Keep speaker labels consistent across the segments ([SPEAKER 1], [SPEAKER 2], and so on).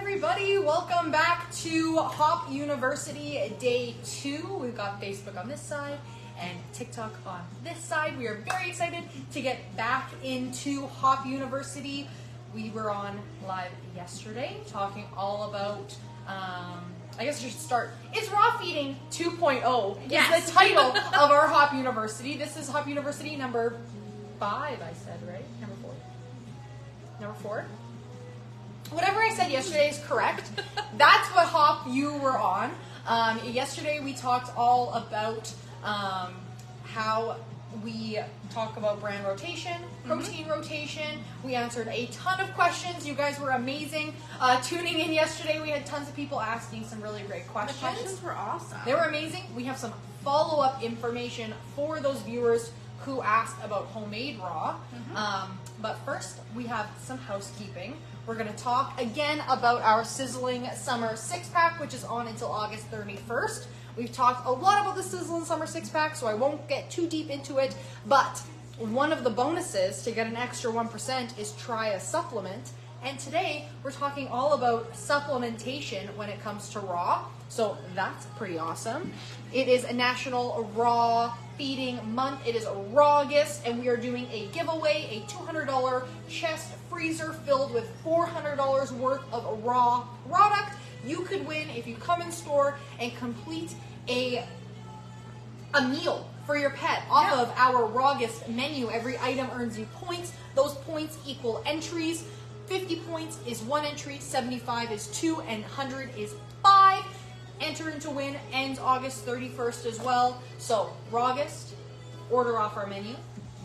[SPEAKER 1] everybody, welcome back to Hop University Day 2. We've got Facebook on this side and TikTok on this side. We are very excited to get back into Hop University. We were on live yesterday talking all about, I guess I should start. It's Raw Feeding 2.0
[SPEAKER 2] Yes.
[SPEAKER 1] is the title of our Hop University. This is Hop University number 5, I said, right? Number 4. Number 4? Whatever I said yesterday is correct. That's what hop you were on. Yesterday we talked all about how we talk about brand rotation, protein rotation. We answered a ton of questions. You guys were amazing. Tuning in yesterday, we had tons of people asking some really great questions.
[SPEAKER 2] The questions were awesome.
[SPEAKER 1] They were amazing. We have some follow-up information for those viewers who asked about homemade raw. But first, we have some housekeeping. We're going to talk again about our Sizzling Summer 6-pack, which is on until August 31st. We've talked a lot about the Sizzling Summer 6-pack, so I won't get too deep into it. But one of the bonuses to get an extra 1% is try a supplement. And today, we're talking all about supplementation when it comes to raw. So that's pretty awesome. It is a National Raw Feeding Month. It is Rawgust, and we are doing a giveaway, a $200 chest freezer filled with $400 worth of raw product. You could win if you come in store and complete a meal for your pet off of our Rawgust menu. Every item earns you points. Those points equal entries. 50 points is 1 entry, 75 is 2, and 100 is 5. Enter into win, ends August 31st as well. So, Rawgust, order off our menu,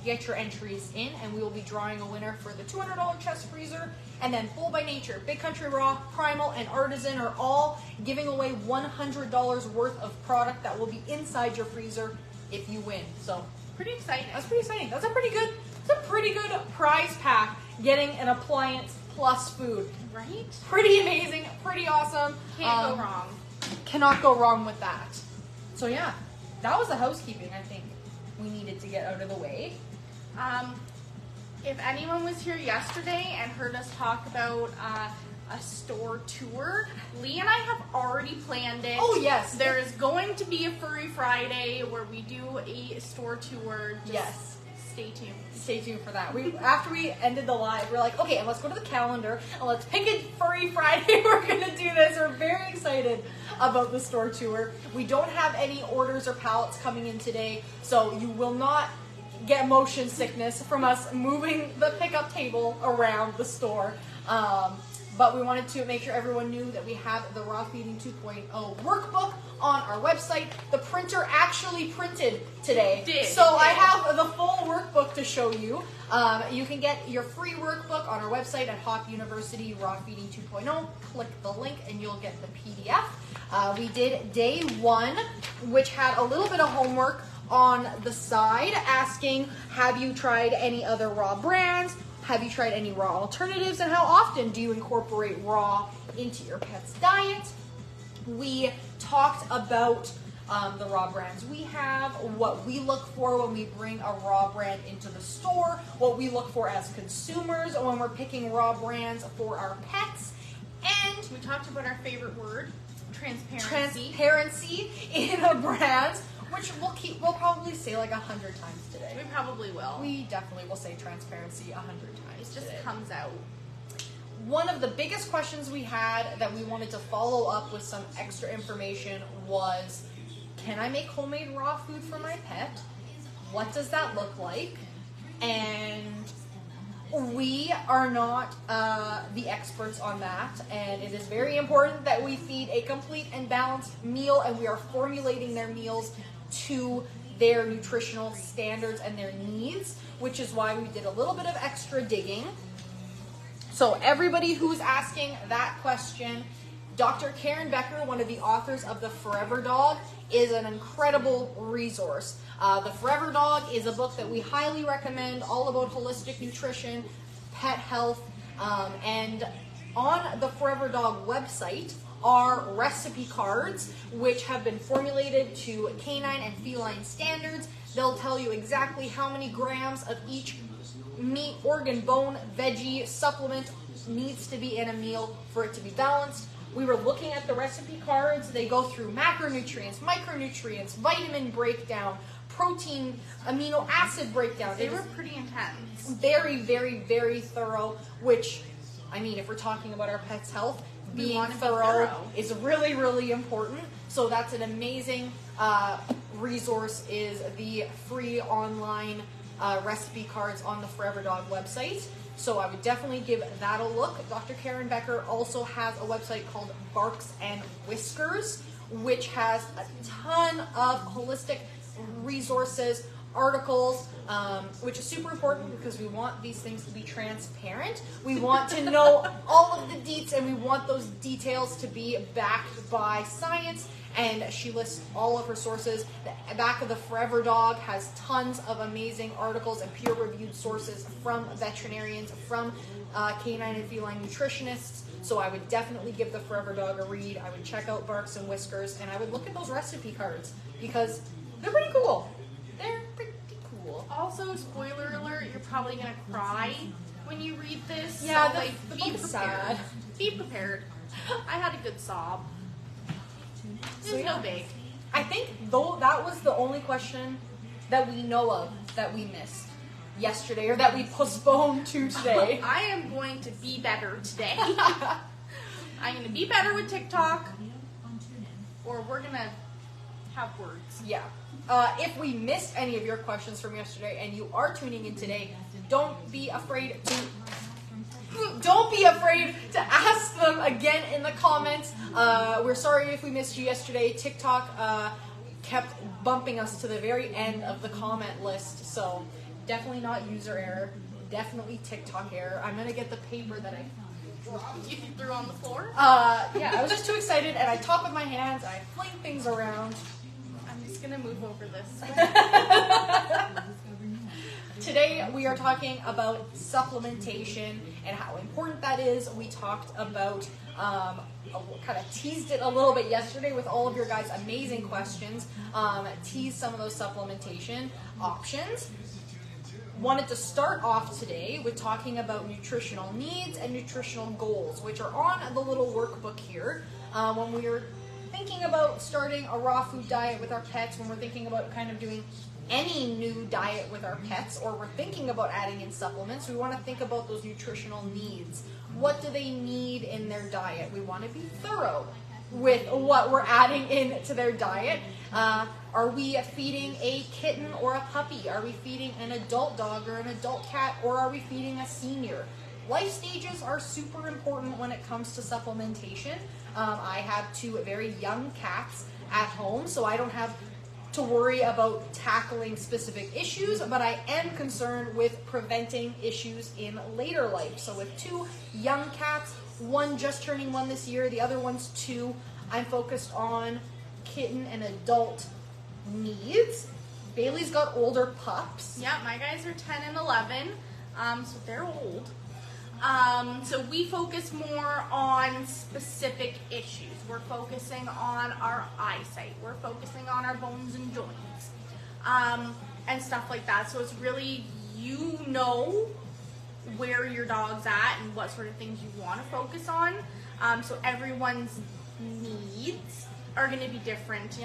[SPEAKER 1] get your entries in, and we will be drawing a winner for the $200 chest freezer. And then Full by Nature, Big Country Raw, Primal, and Artisan are all giving away $100 worth of product that will be inside your freezer if you win. So,
[SPEAKER 2] pretty exciting.
[SPEAKER 1] That's pretty exciting. That's a pretty good prize pack, getting an appliance plus food.
[SPEAKER 2] Right?
[SPEAKER 1] Pretty amazing, pretty awesome.
[SPEAKER 2] Can't go wrong.
[SPEAKER 1] Cannot go wrong with that. So yeah, that was the housekeeping I think we needed to get out of the way.
[SPEAKER 2] If anyone was here yesterday and heard us talk about a store tour, Lee and I have already planned it.
[SPEAKER 1] Oh yes.
[SPEAKER 2] There is going to be a Furry Friday where we do a store tour.
[SPEAKER 1] Yes.
[SPEAKER 2] Stay tuned.
[SPEAKER 1] Stay tuned for that. After we ended the live, we're like, okay, and let's go to the calendar and let's pick a Furry Friday. We're gonna do this. We're very excited about the store tour. We don't have any orders or pallets coming in today, so you will not get motion sickness from us moving the pickup table around the store. But we wanted to make sure everyone knew that we have the Raw Feeding 2.0 workbook on our website. The printer actually printed today. So I have the full workbook to show you. You can get your free workbook on our website at Hop University Raw Feeding 2.0. Click the link and you'll get the PDF. We did day 1, which had a little bit of homework on the side, asking, have you tried any other raw brands? Have you tried any raw alternatives? And how often do you incorporate raw into your pet's diet? We talked about the raw brands we have, what we look for when we bring a raw brand into the store, what we look for as consumers when we're picking raw brands for our pets, and
[SPEAKER 2] we talked about our favorite word, transparency.
[SPEAKER 1] Transparency in a brand, which we'll probably say like 100 times today.
[SPEAKER 2] We probably will.
[SPEAKER 1] We definitely will say transparency 100 times.
[SPEAKER 2] It just
[SPEAKER 1] today.
[SPEAKER 2] comes out.
[SPEAKER 1] One of the biggest questions we had that we wanted to follow up with some extra information was, can I make homemade raw food for my pet? What does that look like? And we are not the experts on that, and it is very important that we feed a complete and balanced meal, and we are formulating their meals to their nutritional standards and their needs, which is why we did a little bit of extra digging. So everybody who's asking that question, Dr. Karen Becker, one of the authors of The Forever Dog, is an incredible resource. The Forever Dog is a book that we highly recommend, all about holistic nutrition, pet health, and on the Forever Dog website are recipe cards, which have been formulated to canine and feline standards. They'll tell you exactly how many grams of each meat, organ, bone, veggie, supplement needs to be in a meal for it to be balanced. We were looking at the recipe cards. They go through macronutrients, micronutrients, vitamin breakdown, protein, amino acid breakdown.
[SPEAKER 2] They were pretty intense.
[SPEAKER 1] Very, very, very thorough, which, I mean, if we're talking about our pet's health, being thorough is really, really important. So that's an amazing resource, is the free online recipe cards on the Forever Dog website. So I would definitely give that a look. Dr. Karen Becker also has a website called Barks and Whiskers, which has a ton of holistic resources, articles, which is super important because we want these things to be transparent. We want to know all of the deets, and we want those details to be backed by science. And she lists all of her sources. The back of the Forever Dog has tons of amazing articles and peer-reviewed sources from veterinarians, from canine and feline nutritionists. So I would definitely give the Forever Dog a read. I would check out Barks and Whiskers, and I would look at those recipe cards because they're pretty cool. They're pretty cool.
[SPEAKER 2] Also, spoiler alert, you're probably going to cry when you read this.
[SPEAKER 1] Yeah,
[SPEAKER 2] so,
[SPEAKER 1] the
[SPEAKER 2] be
[SPEAKER 1] book is
[SPEAKER 2] prepared.
[SPEAKER 1] sad.
[SPEAKER 2] Be prepared. I had a good sob. It's
[SPEAKER 1] So, yeah.
[SPEAKER 2] no big.
[SPEAKER 1] I think though that was the only question that we know of that we missed yesterday, or that we postponed to today.
[SPEAKER 2] I am going to be better today. I'm going to be better with TikTok, or we're going to have words.
[SPEAKER 1] Yeah. If we missed any of your questions from yesterday and you are tuning in today, don't be afraid to ask them again in the comments. We're sorry if we missed you yesterday. TikTok kept bumping us to the very end of the comment list, so definitely not user error, definitely TikTok error. I'm gonna get the paper that I
[SPEAKER 2] You threw on the floor?
[SPEAKER 1] yeah, I was just too excited, and I talk with my hands, I fling things around.
[SPEAKER 2] I'm just going to move over this.
[SPEAKER 1] Today we are talking about supplementation and how important that is. We talked about, kind of teased it a little bit yesterday with all of your guys' amazing questions, teased some of those supplementation options. Wanted to start off today with talking about nutritional needs and nutritional goals, which are on the little workbook here. When we were thinking about starting a raw food diet with our pets, when we're thinking about kind of doing any new diet with our pets, or we're thinking about adding in supplements, we want to think about those nutritional needs. What do they need in their diet? We want to be thorough with what we're adding into their diet. Are we feeding a kitten or a puppy? Are we feeding an adult dog or an adult cat? Or are we feeding a senior? Life stages are super important when it comes to supplementation. I have two very young cats at home, so I don't have to worry about tackling specific issues, but I am concerned with preventing issues in later life. So with two young cats, one just turning 1 this year, the other one's 2, I'm focused on kitten and adult needs. Bailey's got older pups.
[SPEAKER 2] Yeah, my guys are 10 and 11, so they're old. So we focus more on specific issues. We're focusing on our eyesight. We're focusing on our bones and joints, and stuff like that. So it's really, you know where your dog's at and what sort of things you want to focus on. So everyone's needs are going to be different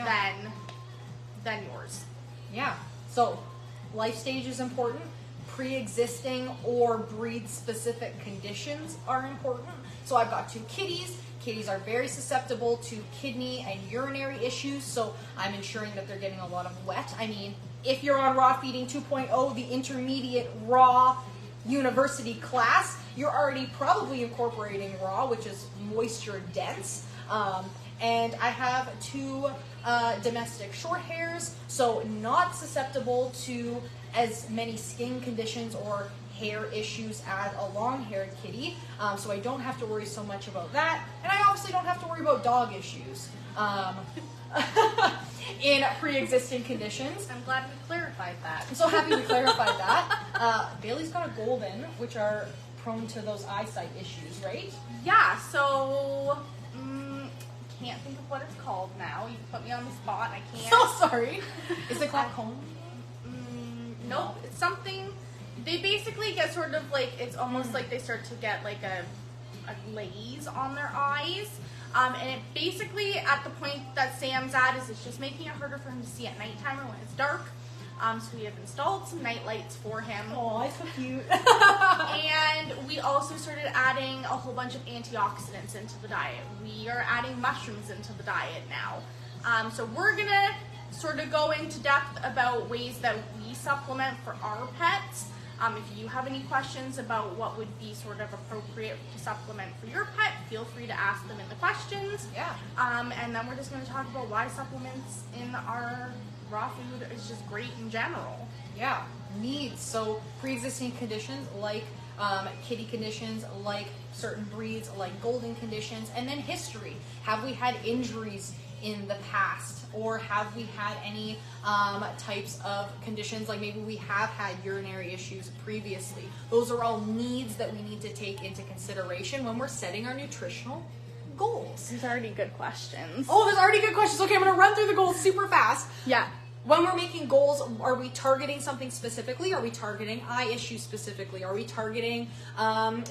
[SPEAKER 2] than yours.
[SPEAKER 1] Yeah. So life stage is important. Pre-existing or breed-specific conditions are important. So I've got 2 kitties. Kitties are very susceptible to kidney and urinary issues, so I'm ensuring that they're getting a lot of wet. I mean, if you're on Raw Feeding 2.0, the intermediate raw university class, you're already probably incorporating raw, which is moisture dense. And I have 2 domestic short hairs, so not susceptible to as many skin conditions or hair issues as a long-haired kitty, so I don't have to worry so much about that, and I obviously don't have to worry about dog issues in pre-existing conditions.
[SPEAKER 2] I'm glad we clarified that.
[SPEAKER 1] I'm so happy we clarified that. Bailey's got a golden, which are prone to those eyesight issues, right?
[SPEAKER 2] Yeah, so can't think of what it's called now. You put me on the spot. I can't.
[SPEAKER 1] So sorry. Is it glaucoma?
[SPEAKER 2] Nope. It's something They basically get sort of like, it's almost like they start to get like a glaze on their eyes. And it basically, at the point that Sam's at, is it's just making it harder for him to see at nighttime or when it's dark. So we have installed some night lights for him.
[SPEAKER 1] Oh, it's so cute.
[SPEAKER 2] And we also started adding a whole bunch of antioxidants into the diet. We are adding mushrooms into the diet now. So we're gonna sort of go into depth about ways that we supplement for our pets. If you have any questions about what would be sort of appropriate to supplement for your pet, feel free to ask them in the questions.
[SPEAKER 1] Yeah.
[SPEAKER 2] And then we're just going to talk about why supplements in our raw food is just great in general.
[SPEAKER 1] Yeah, needs. So pre-existing conditions like kitty conditions, like certain breeds, like golden conditions, and then history. Have we had injuries in the past, or have we had any types of conditions, like maybe we have had urinary issues previously? Those are all needs that we need to take into consideration when we're setting our nutritional goals.
[SPEAKER 2] These are already good questions.
[SPEAKER 1] Oh, there's already good questions. Okay, I'm going to run through the goals super fast.
[SPEAKER 2] Yeah.
[SPEAKER 1] When we're making goals, are we targeting something specifically? Are we targeting eye issues specifically? Are we targeting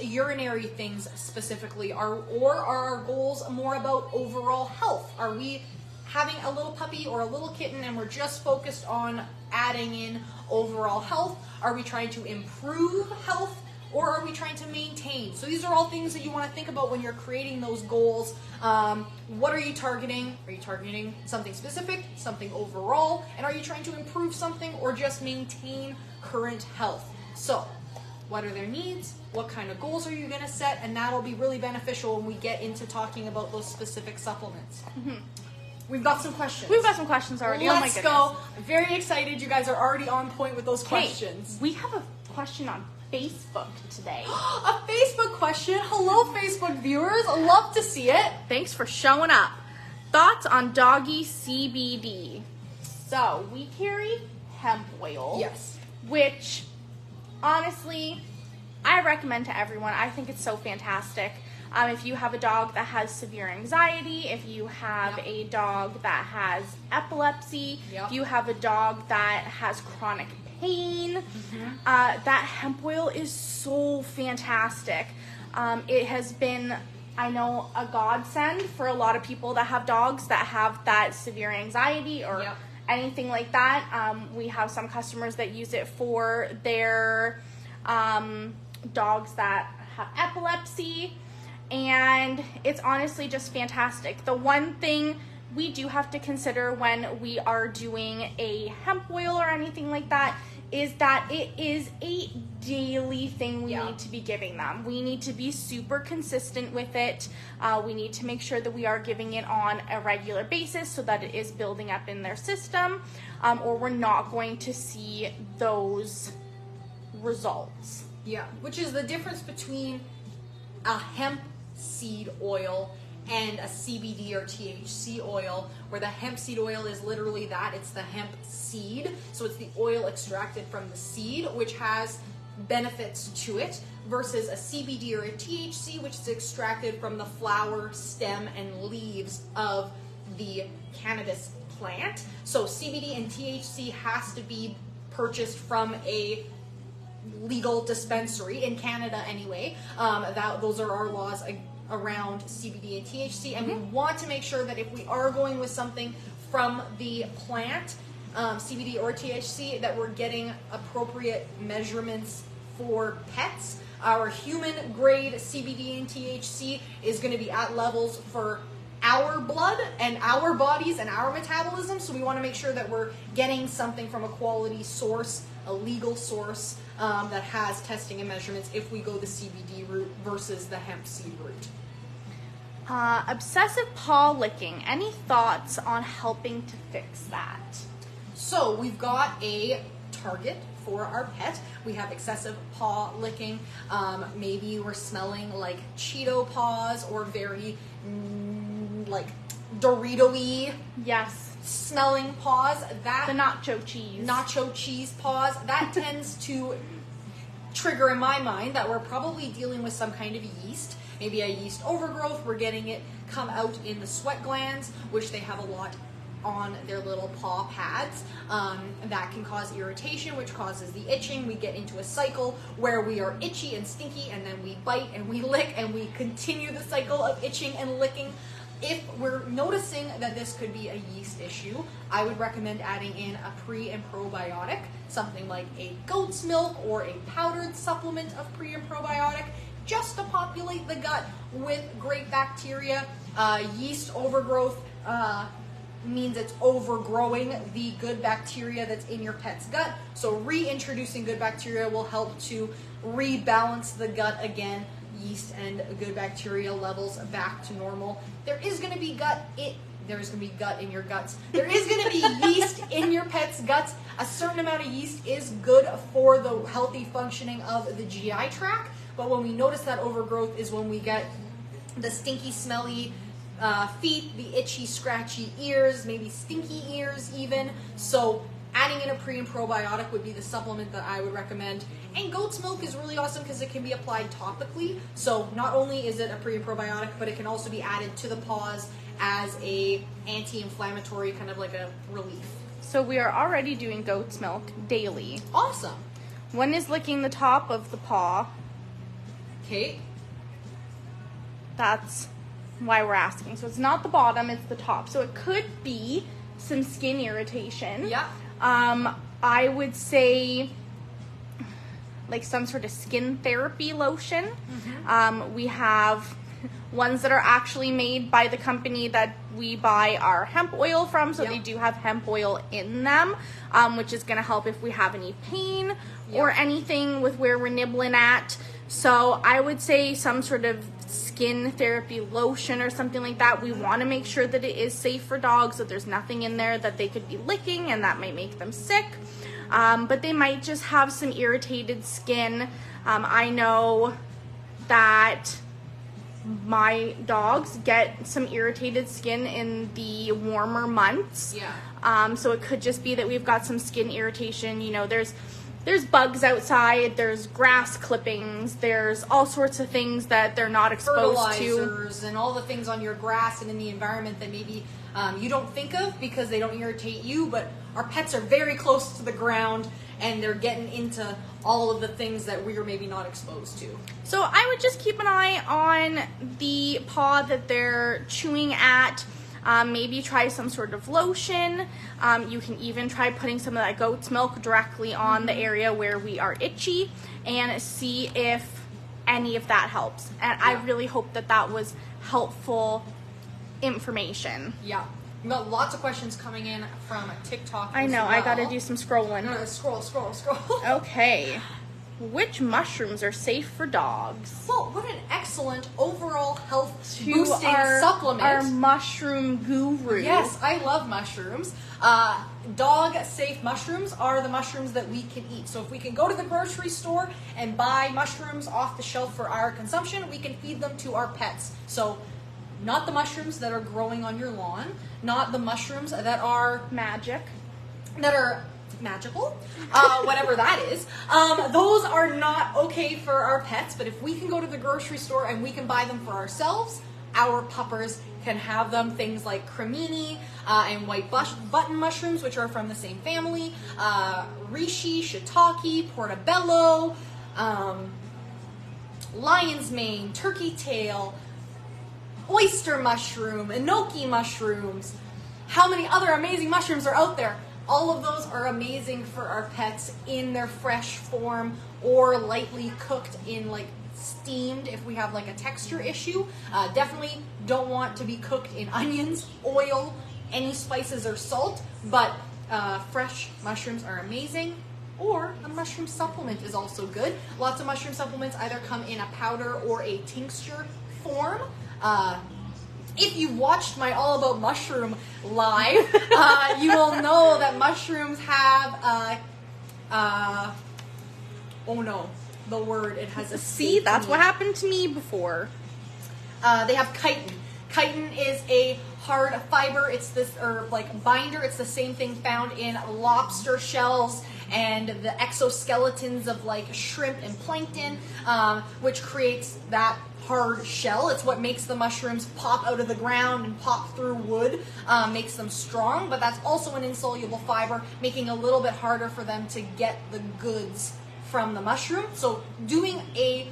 [SPEAKER 1] urinary things specifically? Or are our goals more about overall health? Are we having a little puppy or a little kitten and we're just focused on adding in overall health? Are we trying to improve health? Or are we trying to maintain? So these are all things that you want to think about when you're creating those goals. What are you targeting? Are you targeting something specific, something overall? And are you trying to improve something or just maintain current health? So what are their needs? What kind of goals are you going to set? And that'll be really beneficial when we get into talking about those specific supplements. Mm-hmm. We've got some questions.
[SPEAKER 2] We've got some questions already.
[SPEAKER 1] Let's
[SPEAKER 2] oh my
[SPEAKER 1] go. I'm very excited. You guys are already on point with those questions.
[SPEAKER 2] We have a question on Facebook today.
[SPEAKER 1] A Facebook question. Hello, Facebook viewers. Love to see it.
[SPEAKER 2] Thanks for showing up. Thoughts on doggy CBD? So, we carry hemp oil.
[SPEAKER 1] Yes.
[SPEAKER 2] Which, honestly, I recommend to everyone. I think it's so fantastic. If you have a dog that has severe anxiety, if you have a dog that has epilepsy, if you have a dog that has chronic pain, that hemp oil is so fantastic. It has been, I know, a godsend for a lot of people that have dogs that have that severe anxiety or anything like that. We have some customers that use it for their dogs that have epilepsy, and it's honestly just fantastic. The one thing we do have to consider when we are doing a hemp oil or anything like that is that it is a daily thing we need to be giving them. We need to be super consistent with it. We need to make sure that we are giving it on a regular basis so that it is building up in their system, or we're not going to see those results.
[SPEAKER 1] Yeah, which is the difference between a hemp seed oil and a CBD or THC oil, where the hemp seed oil is literally that. It's the hemp seed. So it's the oil extracted from the seed, which has benefits to it, versus a CBD or a THC, which is extracted from the flower, stem, and leaves of the cannabis plant. So CBD and THC has to be purchased from a legal dispensary in Canada anyway. Those are our laws around CBD and THC, and we want to make sure that if we are going with something from the plant, CBD or THC, that we're getting appropriate measurements for pets. Our human grade CBD and THC is going to be at levels for our blood and our bodies and our metabolism, so we want to make sure that we're getting something from a quality source, a legal source, that has testing and measurements if we go the CBD route versus the hemp seed route.
[SPEAKER 2] Obsessive paw licking. Any thoughts on helping to fix that?
[SPEAKER 1] So we've got a target for our pet. We have excessive paw licking. Maybe we're smelling like Cheeto paws or very like Dorito-y.
[SPEAKER 2] Yes.
[SPEAKER 1] Smelling paws. That
[SPEAKER 2] the nacho cheese.
[SPEAKER 1] Nacho cheese paws. That tends to trigger in my mind that we're probably dealing with some kind of yeast. Maybe a yeast overgrowth. We're getting it come out in the sweat glands, which they have a lot on their little paw pads. That can cause irritation, which causes the itching. We get into a cycle where we are itchy and stinky, and then we bite and we lick, and we continue the cycle of itching and licking. If we're noticing that this could be a yeast issue, I would recommend adding in a pre and probiotic, something like a goat's milk or a powdered supplement of pre and probiotic, just to populate the gut with great bacteria. Yeast overgrowth means it's overgrowing the good bacteria that's in your pet's gut. So reintroducing good bacteria will help to rebalance the gut again, yeast and good bacteria levels back to normal. There is going to be gut in your guts. There is going to be yeast in your pet's guts. A certain amount of yeast is good for the healthy functioning of the GI tract. But when we notice that overgrowth is when we get the stinky, smelly feet, the itchy, scratchy ears, maybe stinky ears even. So adding in a pre and probiotic would be the supplement that I would recommend. And goat's milk is really awesome because it can be applied topically. So not only is it a pre and probiotic, but it can also be added to the paws as a anti-inflammatory, kind of like a relief.
[SPEAKER 2] So we are already doing goat's milk daily.
[SPEAKER 1] Awesome.
[SPEAKER 2] One is licking the top of the paw.
[SPEAKER 1] Okay.
[SPEAKER 2] That's why we're asking. So it's not the bottom, it's the top. So it could be some skin irritation.
[SPEAKER 1] Yeah.
[SPEAKER 2] I would say like some sort of skin therapy lotion. Mm-hmm. We have ones that are actually made by the company that we buy our hemp oil from, so they do have hemp oil in them, which is going to help if we have any pain or anything with where we're nibbling at. So I would say some sort of skin therapy lotion or something like that. We want to make sure that it is safe for dogs, that there's nothing in there that they could be licking and that might make them sick. But they might just have some irritated skin. I know that my dogs get some irritated skin in the warmer months.
[SPEAKER 1] Yeah.
[SPEAKER 2] So it could just be that we've got some skin irritation. You know, there's bugs outside, there's grass clippings, there's all sorts of things that they're not exposed to.
[SPEAKER 1] Fertilizers and all the things on your grass and in the environment that maybe you don't think of because they don't irritate you, but our pets are very close to the ground and they're getting into all of the things that we're maybe not exposed to.
[SPEAKER 2] So I would just keep an eye on the paw that they're chewing at. Maybe try some sort of lotion. You can even try putting some of that goat's milk directly on the area where we are itchy and see if any of that helps. And I really hope that that was helpful information.
[SPEAKER 1] Yeah. We've got lots of questions coming in from TikTok.
[SPEAKER 2] I know, I gotta do some scrolling.
[SPEAKER 1] No, scroll.
[SPEAKER 2] Okay. Which mushrooms are safe for dogs?
[SPEAKER 1] Well, what an excellent overall health
[SPEAKER 2] To
[SPEAKER 1] boosting supplement.
[SPEAKER 2] Our mushroom guru.
[SPEAKER 1] Yes, I love mushrooms. Dog safe mushrooms are the mushrooms that we can eat. So if we can go to the grocery store and buy mushrooms off the shelf for our consumption, we can feed them to our pets. So not the mushrooms that are growing on your lawn, not the mushrooms that are
[SPEAKER 2] magical,
[SPEAKER 1] whatever that is. Those are not okay for our pets, but if we can go to the grocery store and we can buy them for ourselves, our puppers can have them. Things like cremini and white button mushrooms, which are from the same family, reishi, shiitake, portobello, lion's mane, turkey tail, oyster mushroom, enoki mushrooms. How many other amazing mushrooms are out there? All of those are amazing for our pets in their fresh form or lightly cooked in like steamed if we have like a texture issue. Definitely don't want to be cooked in onions, oil, any spices or salt, but fresh mushrooms are amazing. Or a mushroom supplement is also good. Lots of mushroom supplements either come in a powder or a tincture form. If you watched my All About Mushroom live, you will know that mushrooms have, oh no, the word, it has a
[SPEAKER 2] See, that's what happened to me before.
[SPEAKER 1] They have chitin. Chitin is a hard fiber. It's this, or like binder. It's the same thing found in lobster shells and the exoskeletons of like shrimp and plankton, which creates that hard shell. It's what makes the mushrooms pop out of the ground and pop through wood, makes them strong, but that's also an insoluble fiber, making it a little bit harder for them to get the goods from the mushroom. So doing a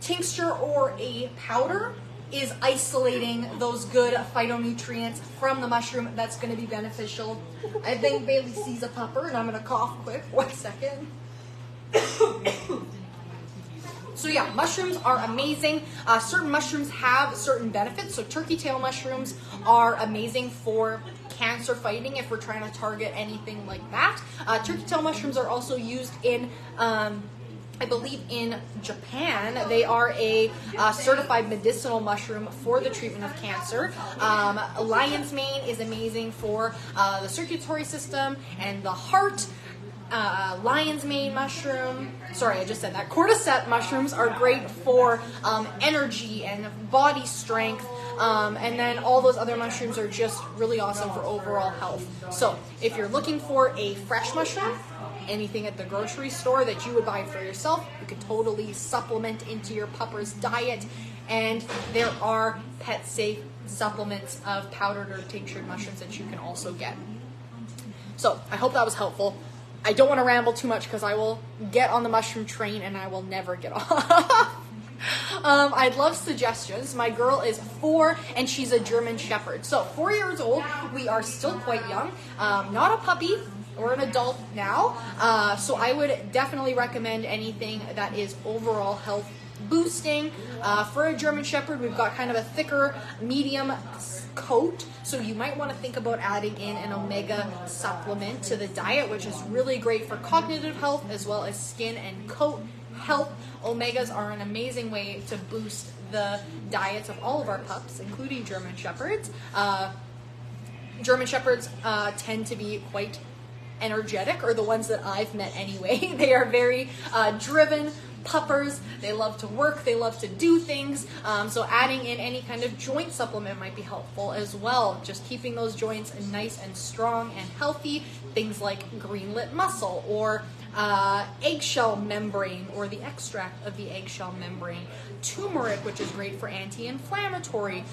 [SPEAKER 1] tincture or a powder is isolating those good phytonutrients from the mushroom. That's going to be beneficial. I think Bailey sees a pupper, and I'm going to cough quick. 1 second. So yeah, mushrooms are amazing. Certain mushrooms have certain benefits. So turkey tail mushrooms are amazing for cancer fighting if we're trying to target anything like that. Turkey tail mushrooms are also used in I believe in Japan. They are a certified medicinal mushroom for the treatment of cancer. Lion's mane is amazing for the circulatory system and the heart. Lion's mane mushroom, sorry, I just said that. Cordyceps mushrooms are great for energy and body strength. And then all those other mushrooms are just really awesome for overall health. So if you're looking for a fresh mushroom, anything at the grocery store that you would buy for yourself, you could totally supplement into your pupper's diet. And there are pet safe supplements of powdered or tinctured mushrooms that you can also get. So I hope that was helpful. I don't want to ramble too much because I will get on the mushroom train and I will never get off. I'd love suggestions. My girl is 4 and she's a German Shepherd. So 4 years old, we are still quite young, not a puppy. We're an adult now, so I would definitely recommend anything that is overall health boosting. For a German Shepherd, we've got kind of a thicker, medium coat, so you might want to think about adding in an omega supplement to the diet, which is really great for cognitive health as well as skin and coat health. Omegas are an amazing way to boost the diets of all of our pups, including German Shepherds. German Shepherds tend to be quite energetic, or the ones that I've met anyway. They are very driven puppers. They love to work, they love to do things, so adding in any kind of joint supplement might be helpful as well, just keeping those joints nice and strong and healthy. Things like greenlet mussel or eggshell membrane, or the extract of the eggshell membrane. Turmeric, which is great for anti-inflammatory.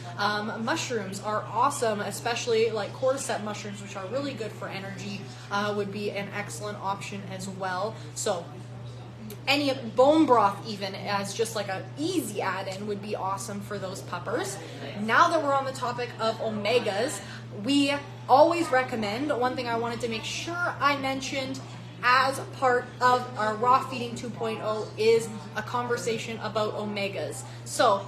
[SPEAKER 1] Mushrooms are awesome, especially like cordyceps mushrooms, which are really good for energy, would be an excellent option as well. So any bone broth, even as just like an easy add-in, would be awesome for those puppers. Now that we're on the topic of omegas, we always recommend, one thing I wanted to make sure I mentioned as part of our Raw Feeding 2.0 is a conversation about omegas. So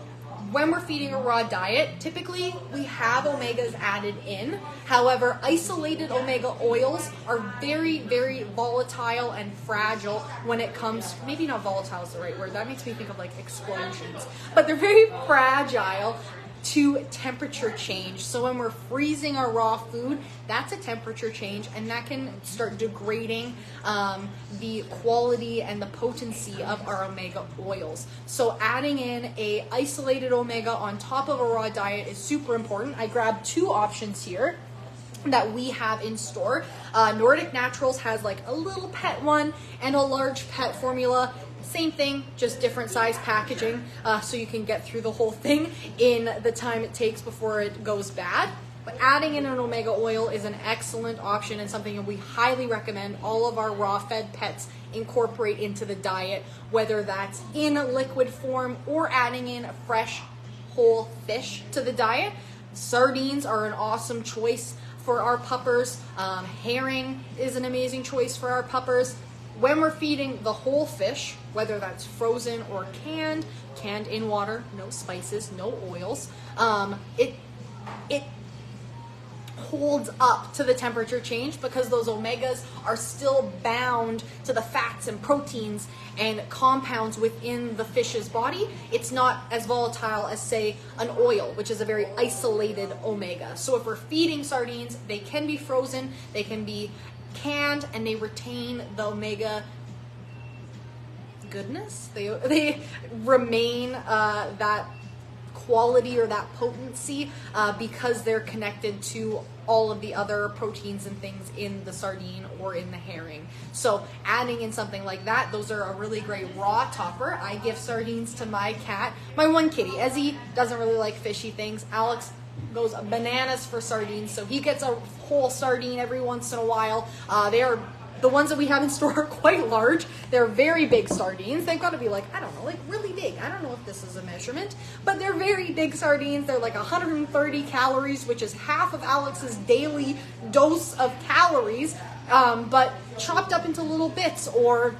[SPEAKER 1] when we're feeding a raw diet, typically we have omegas added in. However, isolated omega oils are very, very volatile and fragile when it comes, maybe not volatile is the right word, that makes me think of like explosions, but they're very fragile to temperature change. So when we're freezing our raw food, that's a temperature change, and that can start degrading the quality and the potency of our omega oils. So adding in a isolated omega on top of a raw diet is super important. I grabbed 2 options here that we have in store. Nordic Naturals has like a little pet one and a large pet formula. Same thing, just different size packaging, so you can get through the whole thing in the time it takes before it goes bad. But adding in an omega oil is an excellent option and something that we highly recommend all of our raw fed pets incorporate into the diet, whether that's in liquid form or adding in fresh whole fish to the diet. Sardines are an awesome choice for our puppers. Herring is an amazing choice for our puppers. When we're feeding the whole fish, whether that's frozen or canned in water, no spices, no oils, it holds up to the temperature change because those omegas are still bound to the fats and proteins and compounds within the fish's body. It's not as volatile as, say, an oil, which is a very isolated omega. So if we're feeding sardines, they can be frozen, they can be canned, and they retain the omega goodness. They remain that quality or that potency because they're connected to all of the other proteins and things in the sardine or in the herring. So adding in something like that, those are a really great raw topper. I give sardines to my cat, my one kitty. Ezzy doesn't really like fishy things. Alex goes bananas for sardines, so he gets a whole sardine every once in a while. They are the ones that we have in store are quite large. They're very big sardines. They've got to be like, I don't know, like really big. I don't know if this is a measurement, but they're very big sardines. They're like 130 calories, which is half of Alex's daily dose of calories, but chopped up into little bits. Or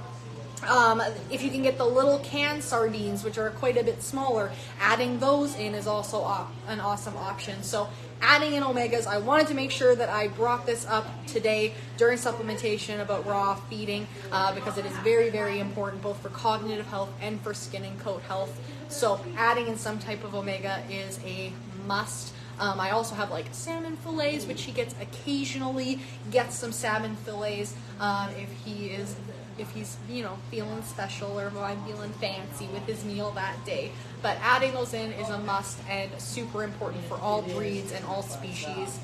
[SPEAKER 1] if you can get the little canned sardines, which are quite a bit smaller, adding those in is also an awesome option. So adding in omegas, I wanted to make sure that I brought this up today during supplementation about raw feeding because it is very, very important both for cognitive health and for skin and coat health. So adding in some type of omega is a must. I also have like salmon fillets, which he gets occasionally. Gets some salmon fillets if he's, you know, feeling special or if I'm feeling fancy with his meal that day. But adding those in is a must and super important for all breeds and all species.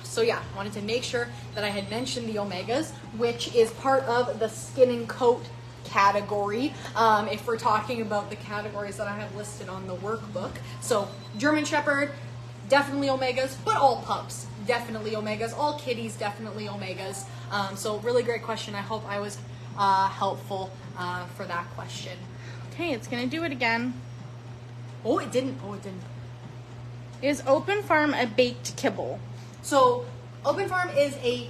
[SPEAKER 1] So yeah, wanted to make sure that I had mentioned the omegas, which is part of the skin and coat category, if we're talking about the categories that I have listed on the workbook. So German Shepherd, definitely omegas, but all pups, definitely omegas. All kitties, definitely omegas. So really great question. I hope I was helpful for that question.
[SPEAKER 2] Okay, it's going to do it again.
[SPEAKER 1] Oh, it didn't. Oh, it didn't.
[SPEAKER 2] Is Open Farm a baked kibble?
[SPEAKER 1] So Open Farm is a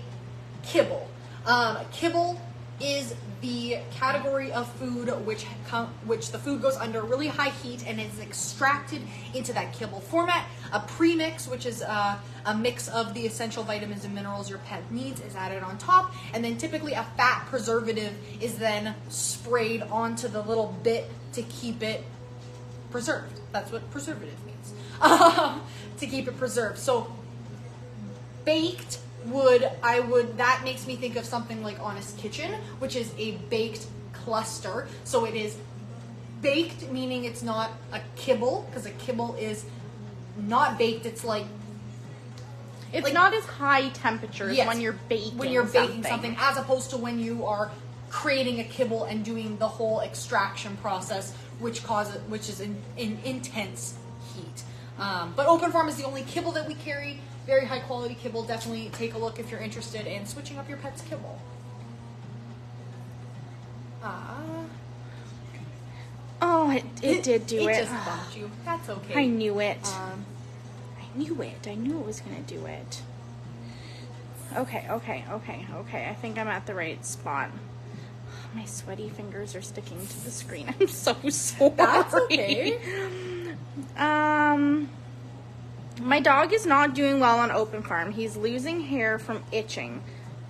[SPEAKER 1] kibble. Kibble is the category of food which the food goes under really high heat and is extracted into that kibble format. A premix, which is a mix of the essential vitamins and minerals your pet needs, is added on top, and then typically a fat preservative is then sprayed onto the little bit to keep it preserved. That's what preservative means. To keep it preserved. So baked that makes me think of something like Honest Kitchen, which is a baked cluster. So it is baked, meaning it's not a kibble, because a kibble is not baked. It's like
[SPEAKER 2] it's not as high temperatures when you're baking
[SPEAKER 1] something, as opposed to when you are creating a kibble and doing the whole extraction process, which is in intense heat. But Open Farm is the only kibble that we carry. Very high quality kibble. Definitely take a look if you're interested in switching up your pet's kibble.
[SPEAKER 2] It did do it.
[SPEAKER 1] It just bumped you. That's okay.
[SPEAKER 2] I knew it. I knew it was going to do it. Okay. I think I'm at the right spot. My sweaty fingers are sticking to the screen. I'm so sorry.
[SPEAKER 1] That's okay.
[SPEAKER 2] My dog is not doing well on Open Farm. He's losing hair from itching.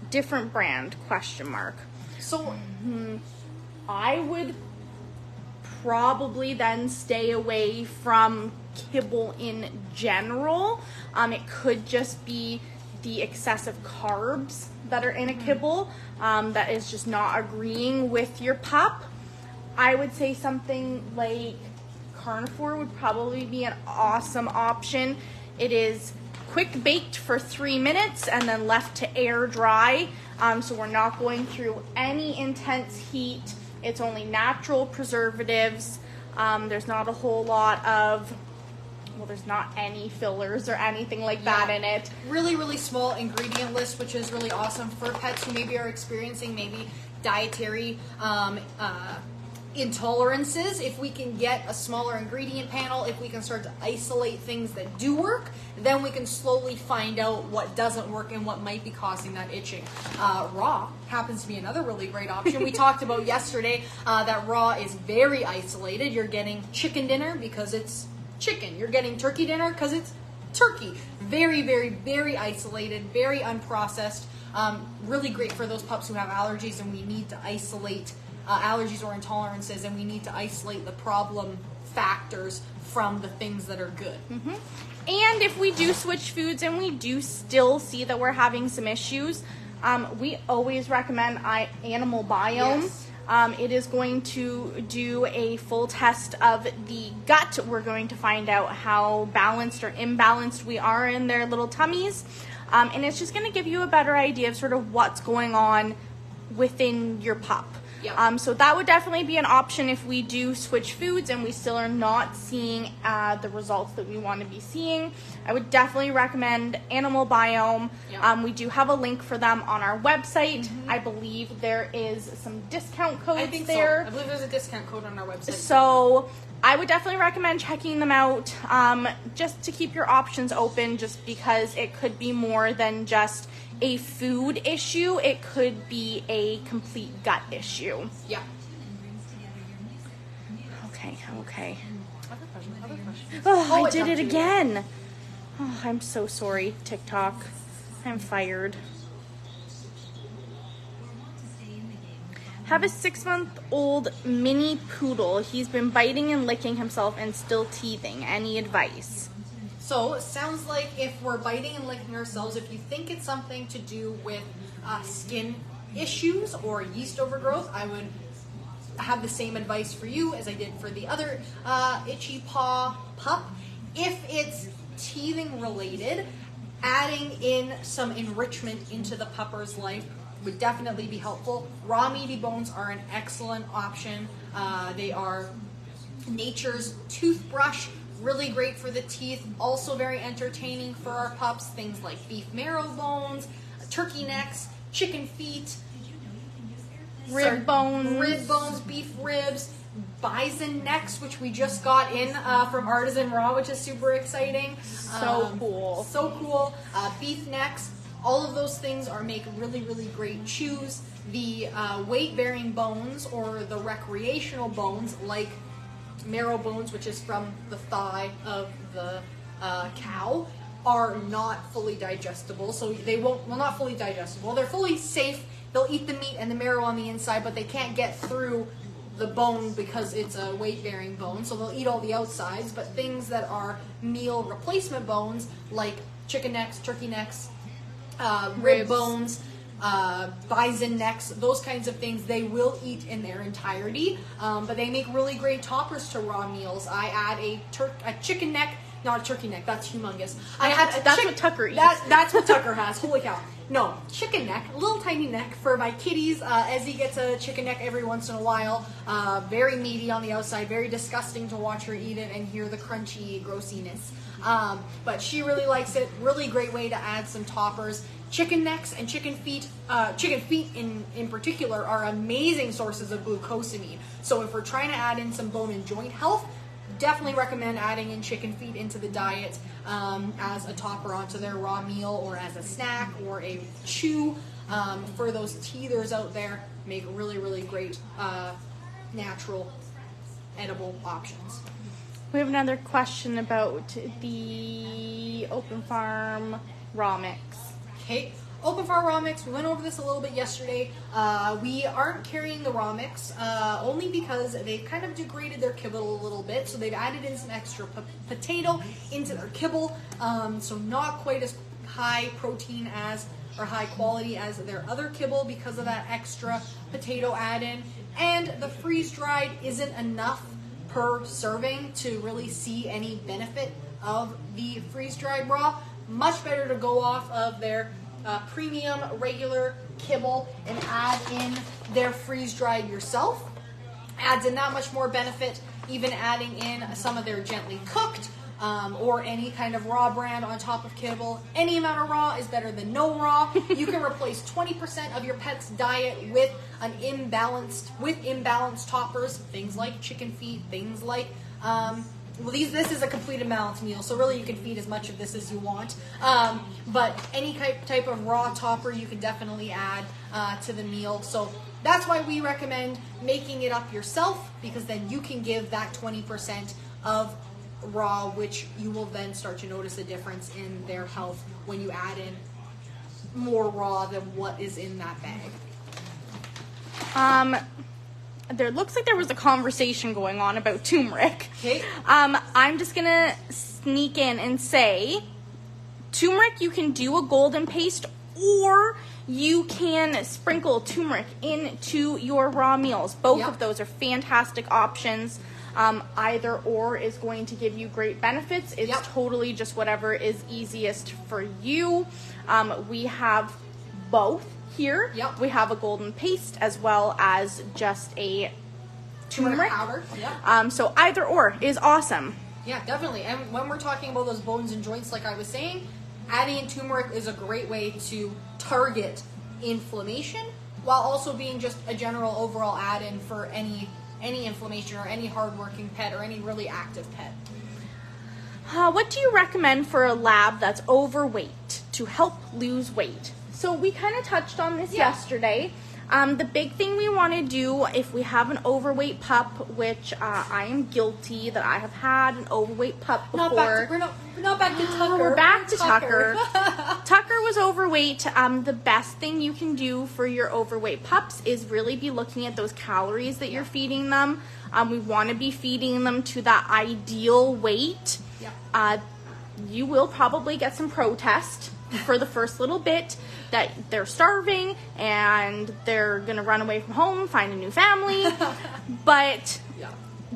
[SPEAKER 2] Different brand, ?
[SPEAKER 1] So
[SPEAKER 2] I would probably then stay away from kibble in general. It could just be the excessive carbs that are in a kibble that is just not agreeing with your pup. I would say something like carnivore would probably be an awesome option. It is quick baked for 3 minutes and then left to air dry. So we're not going through any intense heat. It's only natural preservatives. There's not a whole lot of, there's not any fillers or anything like that in it.
[SPEAKER 1] Really, really small ingredient list, which is really awesome for pets who maybe are experiencing dietary intolerances. If we can get a smaller ingredient panel, if we can start to isolate things that do work, then we can slowly find out what doesn't work and what might be causing that itching. Raw happens to be another really great option. We talked about yesterday that raw is very isolated. You're getting chicken dinner because it's chicken. You're getting turkey dinner because it's turkey. Very, very, very isolated, very unprocessed. Really great for those pups who have allergies and we need to isolate allergies or intolerances, and we need to isolate the problem factors from the things that are good.
[SPEAKER 2] Mm-hmm. And if we do switch foods and we do still see that we're having some issues, we always recommend Animal Biome.
[SPEAKER 1] Yes.
[SPEAKER 2] It is going to do a full test of the gut. We're going to find out how balanced or imbalanced we are in their little tummies. And it's just going to give you a better idea of sort of what's going on within your pup.
[SPEAKER 1] Yep.
[SPEAKER 2] So that would definitely be an option if we do switch foods and we still are not seeing the results that we want to be seeing. I would definitely recommend Animal Biome.
[SPEAKER 1] Yep.
[SPEAKER 2] We do have a link for them on our website. I believe there is some discount codes
[SPEAKER 1] I think
[SPEAKER 2] there.
[SPEAKER 1] so. I believe there's a discount code on our website.
[SPEAKER 2] So I would definitely recommend checking them out, just to keep your options open, just because it could be more than just a food issue. It could be a complete gut issue.
[SPEAKER 1] Yeah.
[SPEAKER 2] Okay.
[SPEAKER 1] Other question.
[SPEAKER 2] Oh, I
[SPEAKER 1] it
[SPEAKER 2] did
[SPEAKER 1] jumped
[SPEAKER 2] it
[SPEAKER 1] you.
[SPEAKER 2] again. Oh, I'm so sorry, TikTok. I'm fired. Have a 6-month-old mini poodle. He's been biting and licking himself and still teething. Any advice?
[SPEAKER 1] So it sounds like if we're biting and licking ourselves, if you think it's something to do with skin issues or yeast overgrowth, I would have the same advice for you as I did for the other itchy paw pup. If it's teething related, adding in some enrichment into the pupper's life would definitely be helpful. Raw meaty bones are an excellent option. They are nature's toothbrush. Really great for the teeth, also very entertaining for our pups. Things like beef marrow bones, turkey necks, chicken feet,
[SPEAKER 2] Rib bones,
[SPEAKER 1] beef ribs, bison necks, which we just got in from Artisan Raw, which is super exciting.
[SPEAKER 2] So cool.
[SPEAKER 1] So cool. Beef necks, all of those things make really, really great chews. The weight-bearing bones or the recreational bones, like marrow bones, which is from the thigh of the cow, are not fully digestible. So they won't, well, not fully digestible. They're fully safe. They'll eat the meat and the marrow on the inside, but they can't get through the bone because it's a weight-bearing bone. So they'll eat all the outsides, but things that are meal replacement bones, like chicken necks, turkey necks, rib
[SPEAKER 2] Ribs.
[SPEAKER 1] bones, bison necks, those kinds of things, they will eat in their entirety. But they make really great toppers to raw meals. I add a chicken neck, not a turkey neck, that's humongous.
[SPEAKER 2] That's what Tucker eats.
[SPEAKER 1] That's what Tucker has. Holy cow. No, chicken neck, a little tiny neck for my kitties. Ezzy gets a chicken neck every once in a while. Very meaty on the outside, very disgusting to watch her eat it and hear the crunchy grossiness. But she really likes it. Really great way to add some toppers. Chicken necks and chicken feet in particular are amazing sources of glucosamine. So if we're trying to add in some bone and joint health, definitely recommend adding in chicken feet into the diet as a topper onto their raw meal or as a snack or a chew. For those teethers out there, make really, really great natural edible options.
[SPEAKER 2] We have another question about the Open Farm raw mix.
[SPEAKER 1] Okay, Open Farm raw mix, we went over this a little bit yesterday. We aren't carrying the raw mix only because they've kind of degraded their kibble a little bit. So they've added in some extra potato into their kibble. So not quite as high protein as, or high quality as their other kibble because of that extra potato add-in. And the freeze-dried isn't enough per serving to really see any benefit of the freeze-dried raw. Much better to go off of their premium regular kibble and add in their freeze-dried yourself. Adds in that much more benefit. Even adding in some of their gently cooked or any kind of raw brand on top of kibble. Any amount of raw is better than no raw. You can replace 20% of your pet's diet with imbalanced toppers, things like chicken feet, things like this is a complete imbalanced meal, so really you can feed as much of this as you want. But any type of raw topper you can definitely add to the meal. So that's why we recommend making it up yourself, because then you can give that 20% of raw, which you will then start to notice a difference in their health when you add in more raw than what is in that bag.
[SPEAKER 2] There looks like there was a conversation going on about turmeric.
[SPEAKER 1] Okay.
[SPEAKER 2] I'm just gonna sneak in and say, turmeric you can do a golden paste, or You can sprinkle turmeric into your raw meals. Both of those are fantastic options. Either or is going to give you great benefits. It's totally just whatever is easiest for you. We have both here. We have a golden paste as well as just a turmeric
[SPEAKER 1] powder.
[SPEAKER 2] So either or is awesome.
[SPEAKER 1] Yeah, definitely. And when we're talking about those bones and joints, like I was saying, adding in turmeric is a great way to target inflammation while also being just a general overall add-in for any inflammation or any hardworking pet or any really active pet.
[SPEAKER 2] What do you recommend for a lab that's overweight to help lose weight? So we kind of touched on this yesterday. The big thing we want to do if we have an overweight pup, which I am guilty that I have had an overweight pup before.
[SPEAKER 1] We're not back to Tucker.
[SPEAKER 2] We're back to Tucker. Tucker was overweight. The best thing you can do for your overweight pups is really be looking at those calories that you're feeding them. We want to be feeding them to that ideal weight. You will probably get some protest for the first little bit that they're starving and they're gonna run away from home, find a new family. But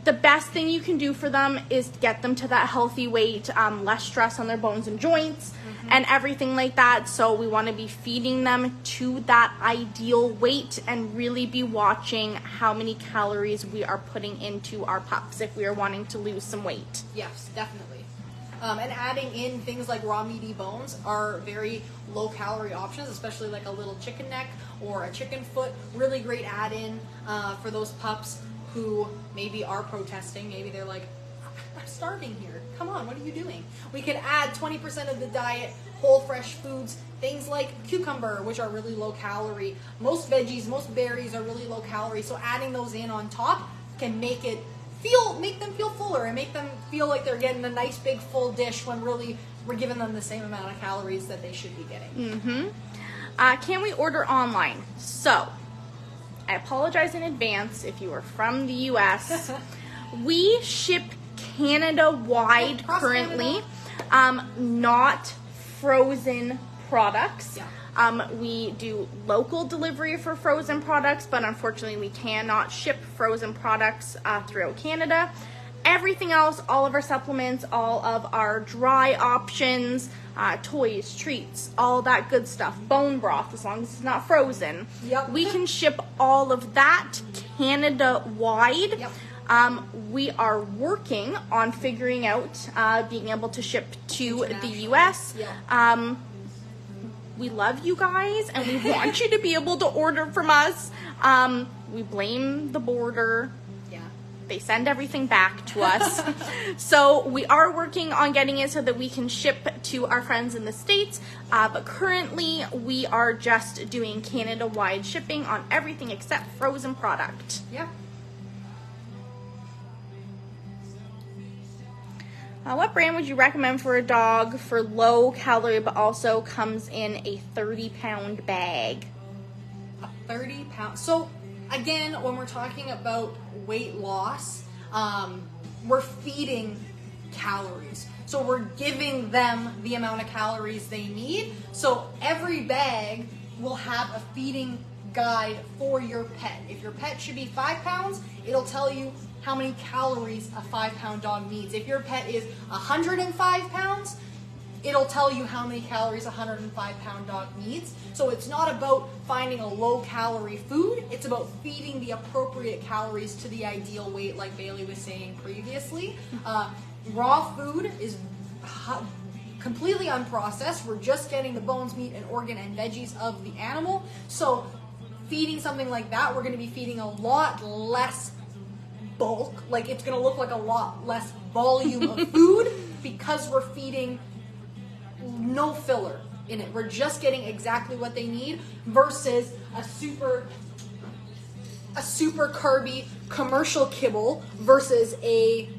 [SPEAKER 2] the best thing you can do for them is get them to that healthy weight, less stress on their bones and joints and everything like that. So we want to be feeding them to that ideal weight and really be watching how many calories we are putting into our pups if we are wanting to lose some weight.
[SPEAKER 1] Yes, definitely. And adding in things like raw meaty bones are very low calorie options, especially like a little chicken neck or a chicken foot. Really great add-in for those pups who maybe are protesting. Maybe they're like, I'm starving here. Come on, what are you doing? We can add 20% of the diet, whole fresh foods, things like cucumber, which are really low calorie. Most veggies, most berries are really low calorie. So adding those in on top can make them feel fuller and make them feel like they're getting a nice big full dish when really we're giving them the same amount of calories that they should be getting.
[SPEAKER 2] Can we order online? So, I apologize in advance if you are from the US. We ship Canada-wide currently, not frozen products. We do local delivery for frozen products, but unfortunately we cannot ship frozen products throughout Canada. Everything else, all of our supplements, all of our dry options, toys, treats, all that good stuff, bone broth, as long as it's not frozen. We can ship all of that Canada-wide. We are working on figuring out being able to ship to the US. We love you guys and we want you to be able to order from us. We blame the border. They send everything back to us. So we are working on getting it so that we can ship to our friends in the States. But currently we are just doing Canada-wide shipping on everything except frozen product. What brand would you recommend for a dog for low calorie but also comes in a 30-pound bag?
[SPEAKER 1] A 30-pound. So again, when we're talking about weight loss, we're feeding calories. So we're giving them the amount of calories they need. So every bag will have a feeding guide for your pet. If your pet should be 5 pounds, it'll tell you how many calories a 5-pound dog needs. If your pet is 105 pounds, it'll tell you how many calories a 105-pound dog needs. So it's not about finding a low-calorie food. It's about feeding the appropriate calories to the ideal weight, like Bailey was saying previously. Raw food is completely unprocessed. We're just getting the bones, meat, and organ and veggies of the animal. So feeding something like that, we're going to be feeding a lot less bulk. Like, it's going to look like a lot less volume of food because we're feeding no filler in it. We're just getting exactly what they need versus a super carby commercial kibble versus a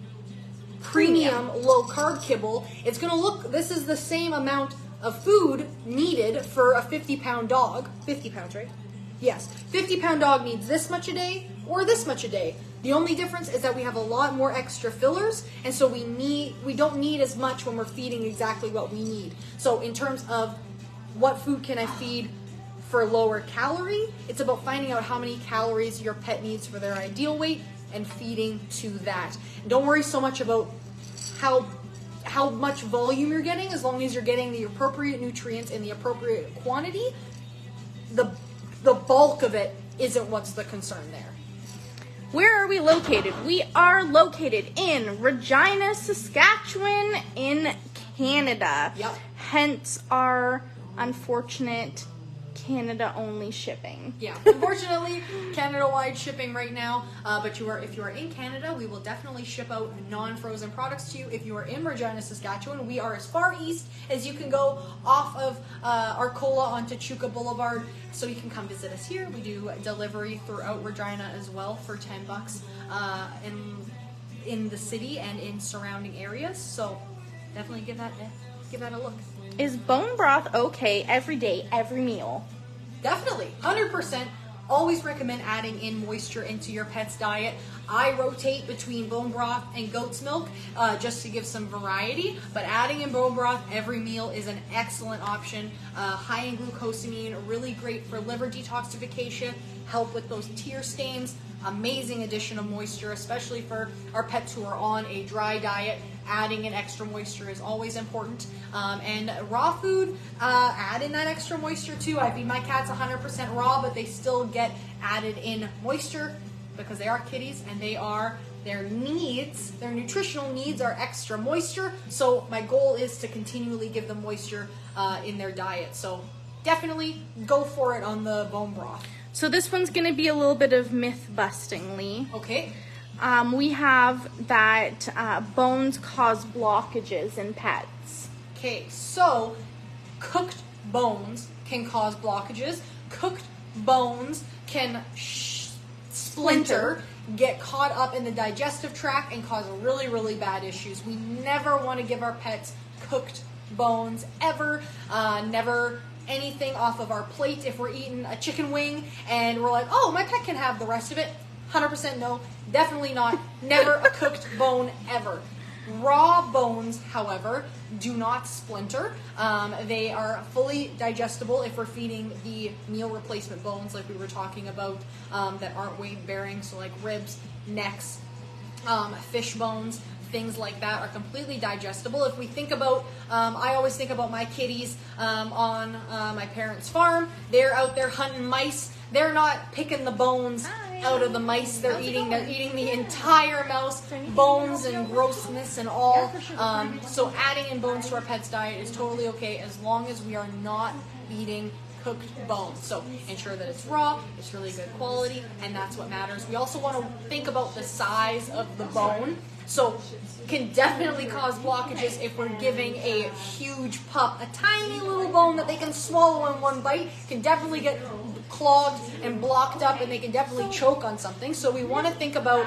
[SPEAKER 1] premium low carb kibble. It's going to look, this is the same amount of food needed for a 50-pound dog. 50 pounds, right? Yes. 50-pound dog needs this much a day or this much a day. The only difference is that we have a lot more extra fillers, and so we don't need as much when we're feeding exactly what we need. So in terms of what food can I feed for lower calorie. It's about finding out how many calories your pet needs for their ideal weight and feeding to that. And don't worry so much about how much volume you're getting, as long as you're getting the appropriate nutrients in the appropriate quantity. The bulk of it isn't what's the concern there.
[SPEAKER 2] Where are we located? We are located in Regina, Saskatchewan in Canada.
[SPEAKER 1] Yep.
[SPEAKER 2] Hence our unfortunate Canada-only shipping.
[SPEAKER 1] Yeah, unfortunately, Canada-wide shipping right now. But if you are in Canada, we will definitely ship out non-frozen products to you. If you are in Regina, Saskatchewan, we are as far east as you can go off of Arcola onto Chuka Boulevard. So you can come visit us here. We do delivery throughout Regina as well for $10 in the city and in surrounding areas. So definitely give that a look.
[SPEAKER 2] Is bone broth okay every day, every meal?
[SPEAKER 1] Definitely, 100%. Always recommend adding in moisture into your pet's diet. I rotate between bone broth and goat's milk just to give some variety, but adding in bone broth every meal is an excellent option. High in glucosamine, really great for liver detoxification, help with those tear stains. Amazing addition of moisture, especially for our pets who are on a dry diet. Adding in extra moisture is always important. And raw food, add in that extra moisture too. I feed my cats 100% raw, but they still get added in moisture because they are kitties and their nutritional needs are extra moisture. So my goal is to continually give them moisture in their diet. So definitely go for it on the bone broth.
[SPEAKER 2] So this one's going to be a little bit of myth busting, Lee.
[SPEAKER 1] Okay.
[SPEAKER 2] We have that bones cause blockages in pets.
[SPEAKER 1] Okay, so cooked bones can cause blockages. Cooked bones can splinter, get caught up in the digestive tract, and cause really, really bad issues. We never want to give our pets cooked bones ever. Never anything off of our plate. If we're eating a chicken wing and we're like, oh, my pet can have the rest of it, 100% no, definitely not. Never a cooked bone ever. Raw bones, however, do not splinter. They are fully digestible if we're feeding the meal replacement bones like we were talking about that aren't weight bearing, so like ribs, necks, fish bones. Things like that are completely digestible. If we think about, I always think about my kitties on my parents' farm. They're out there hunting mice. They're not picking the bones out of the mice. They're eating the entire mouse, bones and grossness and all. So adding in bones to our pet's diet is totally okay as long as we are not eating cooked bones. So ensure that it's raw, it's really good quality, and that's what matters. We also want to think about the size of the bone. So can definitely cause blockages if we're giving a huge pup a tiny little bone that they can swallow in one bite. Can definitely get clogged and blocked up, and they can definitely choke on something. So we want to think about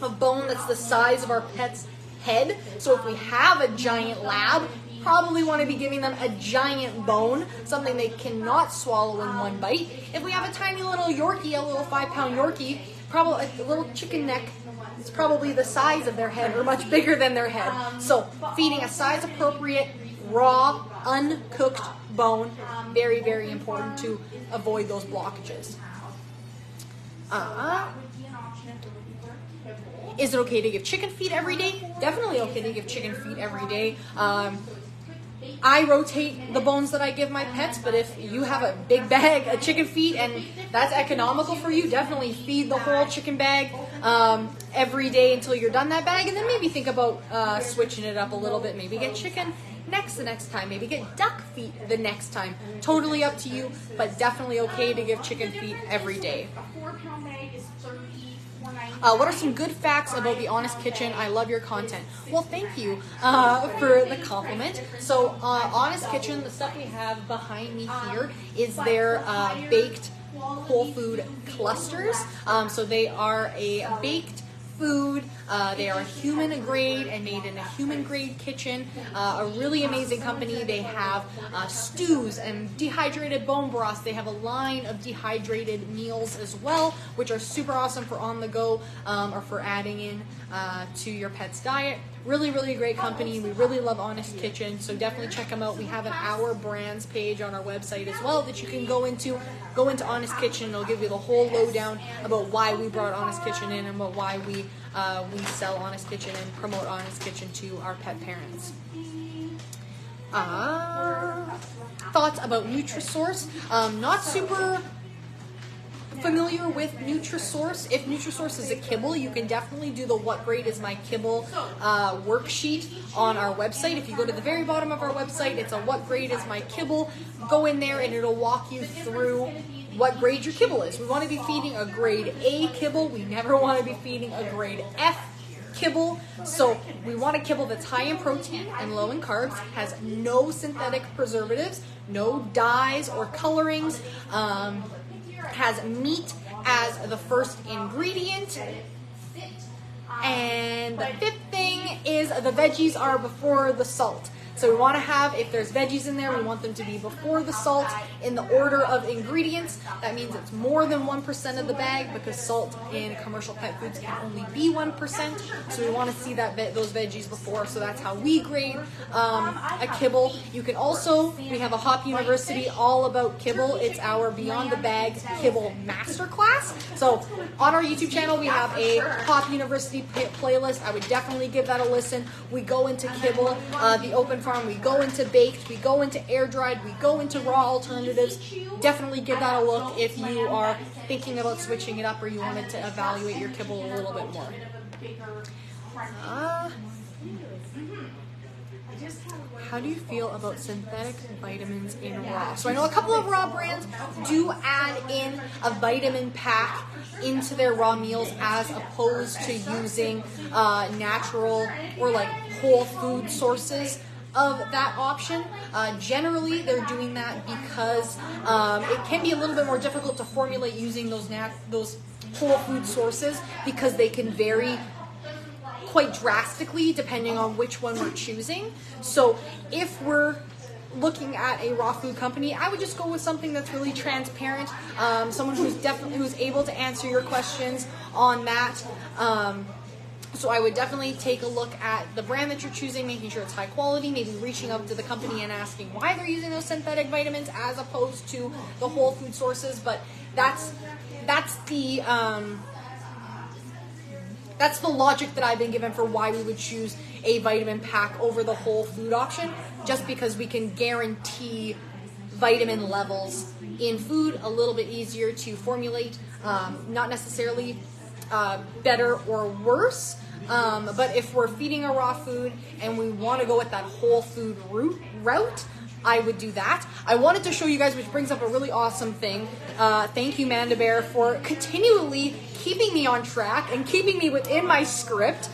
[SPEAKER 1] a bone that's the size of our pet's head. So if we have a giant lab, probably want to be giving them a giant bone, something they cannot swallow in one bite. If we have a tiny little Yorkie, a little 5-pound Yorkie, probably a little chicken neck, it's probably the size of their head or much bigger than their head. So feeding a size appropriate, raw, uncooked bone, very, very important to avoid those blockages. Is it okay to give chicken feed every day? Definitely okay to give chicken feed every day. I rotate the bones that I give my pets, but if you have a big bag of chicken feed and that's economical for you, definitely feed the whole chicken bag every day until you're done that bag, and then maybe think about switching it up a little bit. Maybe get chicken necks the next time, maybe get duck feet the next time. Totally up to you, but definitely okay to give chicken feet every day. What are some good facts about the Honest Kitchen? I love your content. Well, thank you for the compliment. So, Honest Kitchen, the stuff we have behind me here is their baked whole food clusters. So they are a baked food. They are human grade and made in a human grade kitchen. A really amazing company. They have stews and dehydrated bone broths. They have a line of dehydrated meals as well, which are super awesome for on the go or for adding in to your pet's diet. Really, really great company. We really love Honest Kitchen, so definitely check them out. We have an Our Brands page on our website as well that you can go into. Go into Honest Kitchen. It'll give you the whole lowdown about why we brought Honest Kitchen in and about why we sell Honest Kitchen and promote Honest Kitchen to our pet parents. Thoughts about Nutrisource. Not super familiar with Nutrisource. If Nutrisource is a kibble, you can definitely do the What Grade is My Kibble worksheet on our website. If you go to the very bottom of our website, it's a What Grade is My Kibble. Go in there and it'll walk you through what grade your kibble is. We want to be feeding a grade A kibble. We never want to be feeding a grade F kibble. So we want a kibble that's high in protein and low in carbs, has no synthetic preservatives, no dyes or colorings, has meat as the first ingredient. And the fifth thing is the veggies are before the salt. So we want to have, if there's veggies in there, we want them to be before the salt in the order of ingredients. That means it's more than 1% of the bag, because salt in commercial pet foods can only be 1%. So we want to see that those veggies before. So that's how we grade a kibble. You can also, we have a Hop University all about kibble. It's our Beyond the Bag Kibble Masterclass. So on our YouTube channel, we have a Hop University playlist. I would definitely give that a listen. We go into kibble, the open farm, we go into baked, we go into air dried, we go into raw alternatives. Definitely give that a look if you are thinking about switching it up or you wanted to evaluate your kibble a little bit more. How do you feel about synthetic vitamins in raw? So I know a couple of raw brands do add in a vitamin pack into their raw meals as opposed to using natural or like whole food sources of that option. Generally, they're doing that because it can be a little bit more difficult to formulate using those whole food sources, because they can vary quite drastically depending on which one we're choosing. So if we're looking at a raw food company, I would just go with something that's really transparent, someone who's able to answer your questions on that. So I would definitely take a look at the brand that you're choosing, making sure it's high quality, maybe reaching out to the company and asking why they're using those synthetic vitamins as opposed to the whole food sources. But that's the logic that I've been given for why we would choose a vitamin pack over the whole food option, just because we can guarantee vitamin levels in food a little bit easier to formulate, not necessarily better or worse. But if we're feeding a raw food and we want to go with that whole food route, I would do that. I wanted to show you guys, which brings up a really awesome thing. Thank you, Manda Bear, for continually keeping me on track and keeping me within my script.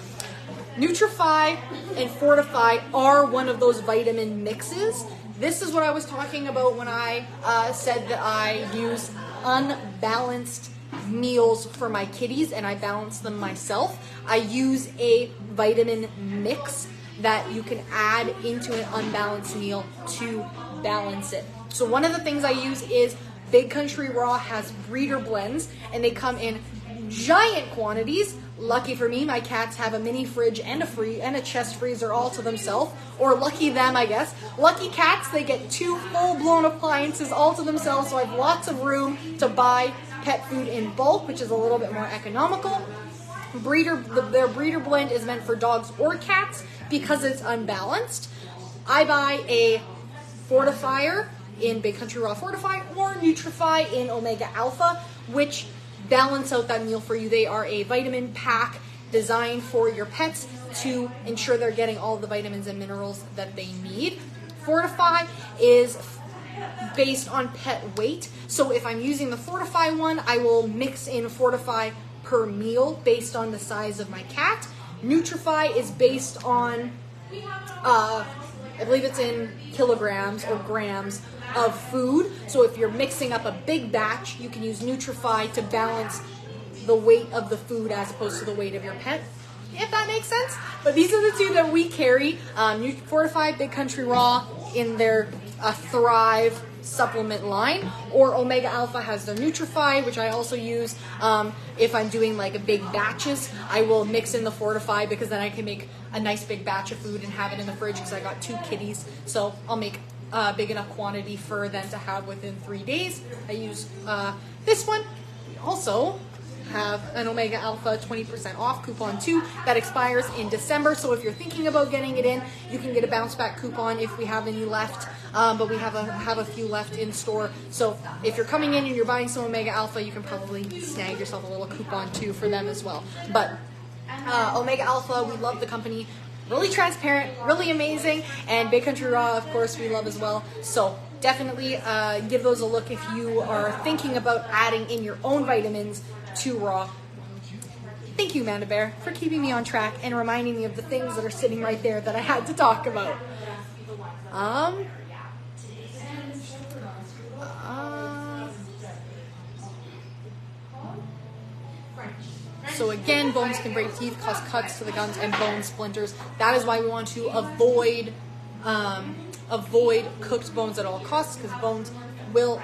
[SPEAKER 1] Nutrify and Fortify are one of those vitamin mixes. This is what I was talking about when I said that I use unbalanced meals for my kitties and I balance them myself. I use a vitamin mix that you can add into an unbalanced meal to balance it. So one of the things I use is Big Country Raw has breeder blends, and they come in giant quantities. Lucky for me, my cats have a mini fridge and a chest freezer all to themselves. Or lucky them, I guess. Lucky cats, they get 2 full-blown appliances all to themselves, so I have lots of room to buy pet food in bulk, which is a little bit more economical. Their breeder blend is meant for dogs or cats because it's unbalanced. I buy a fortifier in Big Country Raw Fortify or Nutrify in Omega Alpha, which balance out that meal for you. They are a vitamin pack designed for your pets to ensure they're getting all the vitamins and minerals that they need. Fortify is based on pet weight. So if I'm using the Fortify one, I will mix in Fortify per meal based on the size of my cat. Nutrify is based on, I believe it's in kilograms or grams of food. So if you're mixing up a big batch, you can use Nutrify to balance the weight of the food as opposed to the weight of your pet, if that makes sense. But these are the two that we carry. Fortify, Big Country Raw in their Thrive supplement line, or Omega Alpha has their Nutrify, which I also use. If I'm doing like big batches, I will mix in the Fortify, because then I can make a nice big batch of food and have it in the fridge, because I got 2 kitties, so I'll make a big enough quantity for them to have within 3 days. I use this one. We also have an Omega Alpha 20% off coupon too that expires in December. So if you're thinking about getting it in, you can get a bounce back coupon if we have any left. But we have a few left in store. So if you're coming in and you're buying some Omega Alpha, you can probably snag yourself a little coupon too for them as well. But Omega Alpha, we love the company. Really transparent, really amazing, and Big Country Raw, of course, we love as well. So definitely give those a look if you are thinking about adding in your own vitamins to Raw. Thank you, Amanda Bear, for keeping me on track and reminding me of the things that are sitting right there that I had to talk about. So again, bones can break teeth, cause cuts to the gums, and bone splinters. That is why we want to avoid cooked bones at all costs, because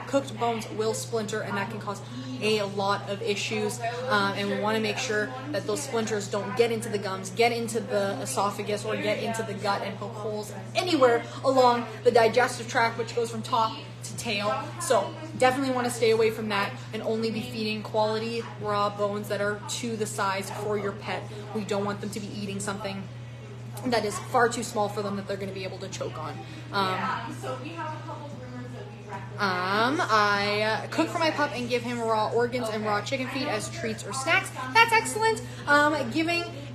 [SPEAKER 1] cooked bones will splinter, and that can cause a lot of issues. And we want to make sure that those splinters don't get into the gums, get into the esophagus, or get into the gut and poke holes anywhere along the digestive tract, which goes from top to tail. So definitely want to stay away from that and only be feeding quality raw bones that are to the size for your pet. We don't want them to be eating something that is far too small for them that they're going to be able to choke on.
[SPEAKER 2] So we have a couple rumors that we recommend.
[SPEAKER 1] I cook for my pup and give him raw organs and raw chicken feet as treats or snacks. That's excellent.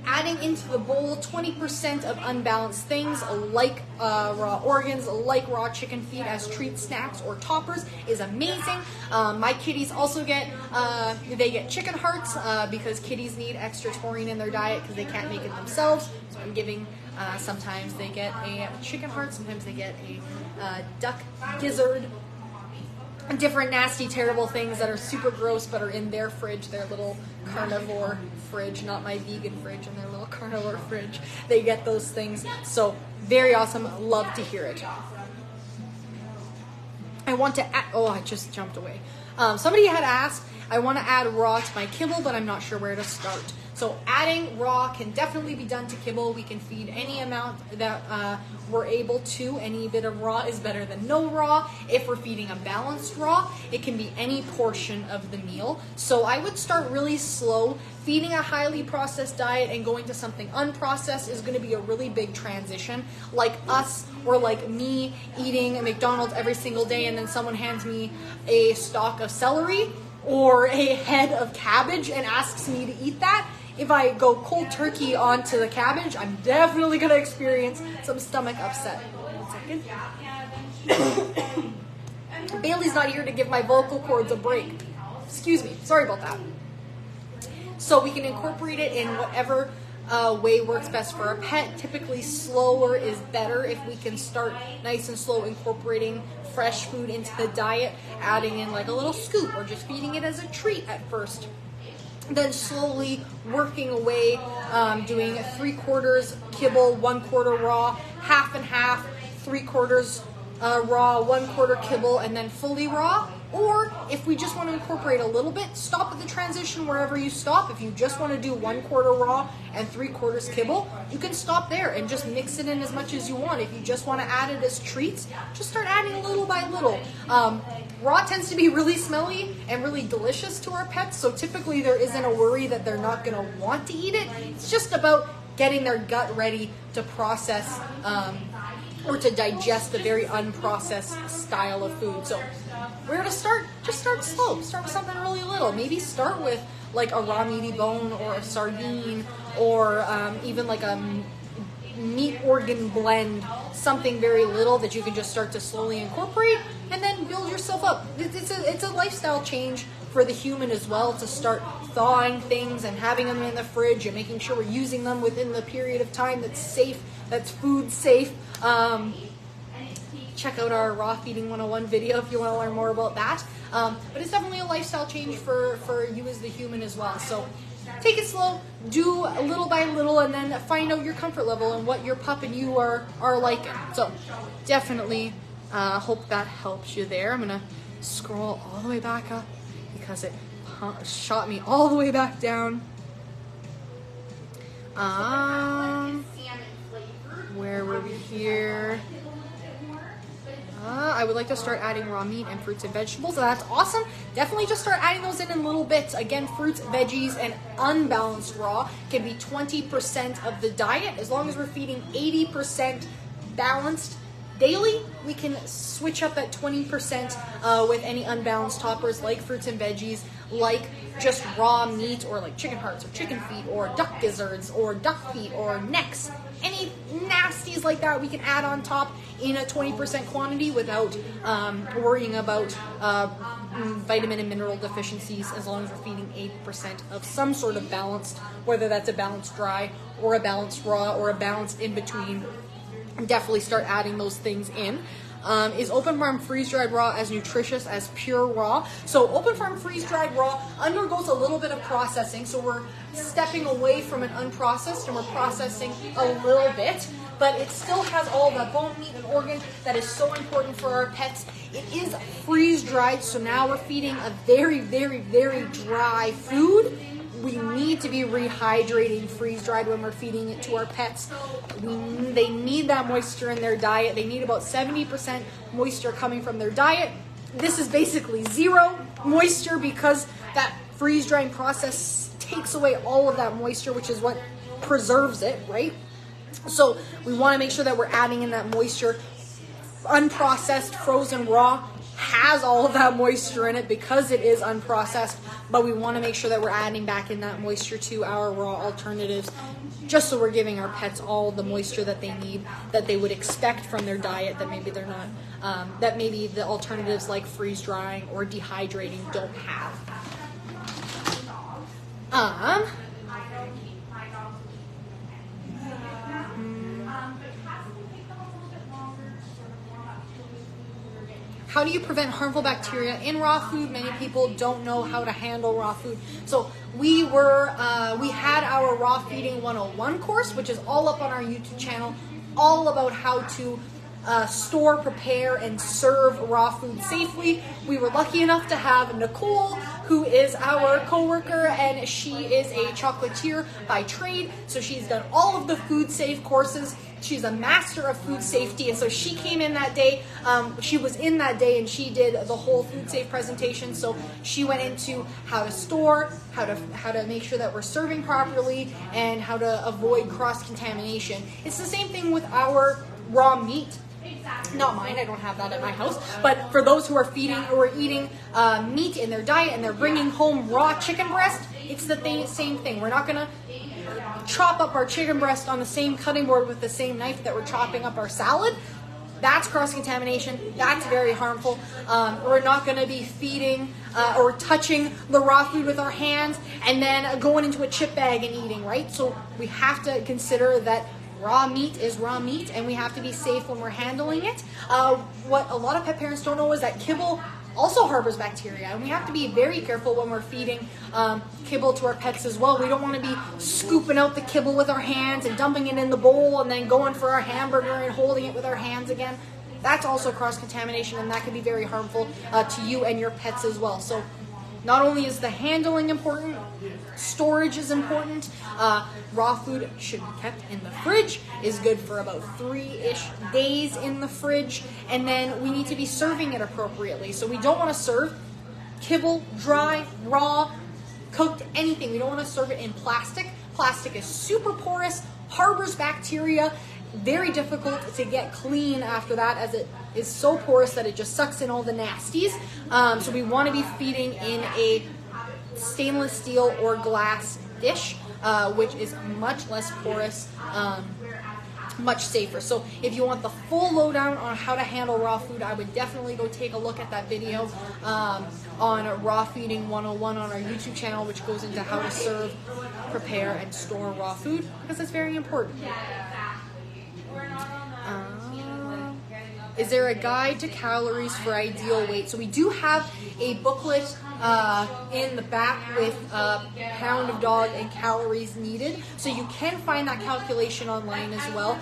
[SPEAKER 1] Adding into the bowl 20% of unbalanced things like raw organs, like raw chicken feet as treats, snacks, or toppers is amazing. My kitties also get chicken hearts because kitties need extra taurine in their diet because they can't make it themselves. So I'm giving, sometimes they get a chicken heart, sometimes they get a duck gizzard. Different nasty, terrible things that are super gross but are in their fridge, their little carnivore fridge, not my vegan fridge, and their little carnivore fridge. They get those things. So very awesome. Love to hear it. I want to add, I just jumped away. Somebody had asked, I want to add raw to my kibble, but I'm not sure where to start. So adding raw can definitely be done to kibble. We can feed any amount that we're able to. Any bit of raw is better than no raw. If we're feeding a balanced raw, it can be any portion of the meal. So I would start really slow. Feeding a highly processed diet and going to something unprocessed is going to be a really big transition. Like us or like me eating a McDonald's every single day and then someone hands me a stalk of celery or a head of cabbage and asks me to eat that. If I go cold turkey onto the cabbage, I'm definitely going to experience some stomach upset. 1 second. Bailey's not here to give my vocal cords a break. Excuse me. Sorry about that. So we can incorporate it in whatever way works best for our pet. Typically slower is better if we can start nice and slow incorporating fresh food into the diet, adding in like a little scoop or just feeding it as a treat at first. Then slowly working away, doing 3/4 kibble, 1/4 raw, half and half, 3/4 raw, 1/4 kibble, and then fully raw. Or if we just want to incorporate a little bit, stop at the transition wherever you stop. If you just want to do 1/4 raw and 3/4 kibble, you can stop there and just mix it in as much as you want. If you just want to add it as treats, just start adding little by little. Raw tends to be really smelly and really delicious to our pets, so typically there isn't a worry that they're not going to want to eat it. It's just about getting their gut ready to process or to digest the very unprocessed style of food. So where to start? Just start slow. Start with something really little. Maybe start with like a raw meaty bone or a sardine or even like a meat organ blend, something very little that you can just start to slowly incorporate and then build yourself up. It's a lifestyle change for the human as well to start thawing things and having them in the fridge and making sure we're using them within the period of time that's safe, that's food safe. Check out our Raw Feeding 101 video if you want to learn more about that. But it's definitely a lifestyle change for you as the human as well. So take it slow, do a little by little, and then find out your comfort level and what your pup and you are liking. So definitely Hope that helps you there. I'm gonna scroll all the way back up because it shot me all the way back down. Where were we here? I would like to start adding raw meat and fruits and vegetables. So that's awesome. Definitely just start adding those in little bits. Again, fruits, veggies, and unbalanced raw can be 20% of the diet. As long as we're feeding 80% balanced daily, we can switch up that 20% with any unbalanced toppers like fruits and veggies, like just raw meat, or like chicken hearts or chicken feet or duck gizzards or duck feet or necks. Any nasties like that we can add on top in a 20% quantity without worrying about vitamin and mineral deficiencies, as long as we're feeding 80% of some sort of balanced, whether that's a balanced dry or a balanced raw or a balanced in between. Definitely start adding those things in. Is open farm freeze-dried raw as nutritious as pure raw? So open farm freeze-dried raw undergoes a little bit of processing, so we're stepping away from an unprocessed and we're processing a little bit, but it still has all the bone, meat, and organ that is so important for our pets. It is freeze-dried, so now we're feeding a very, very, very dry food. We need to be rehydrating freeze-dried when we're feeding it to our pets. They need that moisture in their diet. They need about 70% moisture coming from their diet. This is basically zero moisture because that freeze-drying process takes away all of that moisture, which is what preserves it, right? So we want to make sure that we're adding in that moisture. Unprocessed, frozen, raw has all of that moisture in it because it is unprocessed, but we want to make sure that we're adding back in that moisture to our raw alternatives, just so we're giving our pets all the moisture that they need, that they would expect from their diet, that maybe they're not, that maybe the alternatives like freeze drying or dehydrating don't have. How do you prevent harmful bacteria in raw food? Many people don't know how to handle raw food. So we had our Raw Feeding 101 course, which is all up on our YouTube channel, all about how to store, prepare, and serve raw food safely. We were lucky enough to have Nicole, who is our coworker, and she is a chocolatier by trade. So she's done all of the food safe courses. She's a master of food safety, and so she came in that day. She was in that day, and she did the whole food safe presentation. So she went into how to store, how to make sure that we're serving properly, and how to avoid cross contamination. It's the same thing with our raw meat. Not mine, I don't have that at my house, but for those who are feeding or eating meat in their diet and they're bringing home raw chicken breast, it's the same thing. We're not gonna chop up our chicken breast on the same cutting board with the same knife that we're chopping up our salad. That's cross-contamination. That's very harmful. We're not going to be feeding or touching the raw food with our hands and then going into a chip bag and eating, right? So we have to consider that raw meat is raw meat, and we have to be safe when we're handling it. What a lot of pet parents don't know is that kibble also harbors bacteria, and we have to be very careful when we're feeding kibble to our pets as well. We don't want to be scooping out the kibble with our hands and dumping it in the bowl and then going for our hamburger and holding it with our hands again. That's also cross-contamination, and that can be very harmful to you and your pets as well. So not only is the handling important, storage is important. Raw food should be kept in the fridge, is good for about 3-ish days in the fridge, and then we need to be serving it appropriately. So we don't want to serve kibble, dry, raw, cooked, anything. We don't want to serve it in plastic. Plastic is super porous, harbors bacteria, very difficult to get clean after that, as it is so porous that it just sucks in all the nasties. So we want to be feeding in a stainless steel or glass dish, which is much less porous, much safer. So if you want the full lowdown on how to handle raw food, I would definitely go take a look at that video on Raw Feeding 101 on our YouTube channel, which goes into how to serve, prepare, and store raw food, because it's very important. Is there a guide to calories for ideal weight? So we do have a booklet in the back with pound of dog and calories needed. So you can find that calculation online as well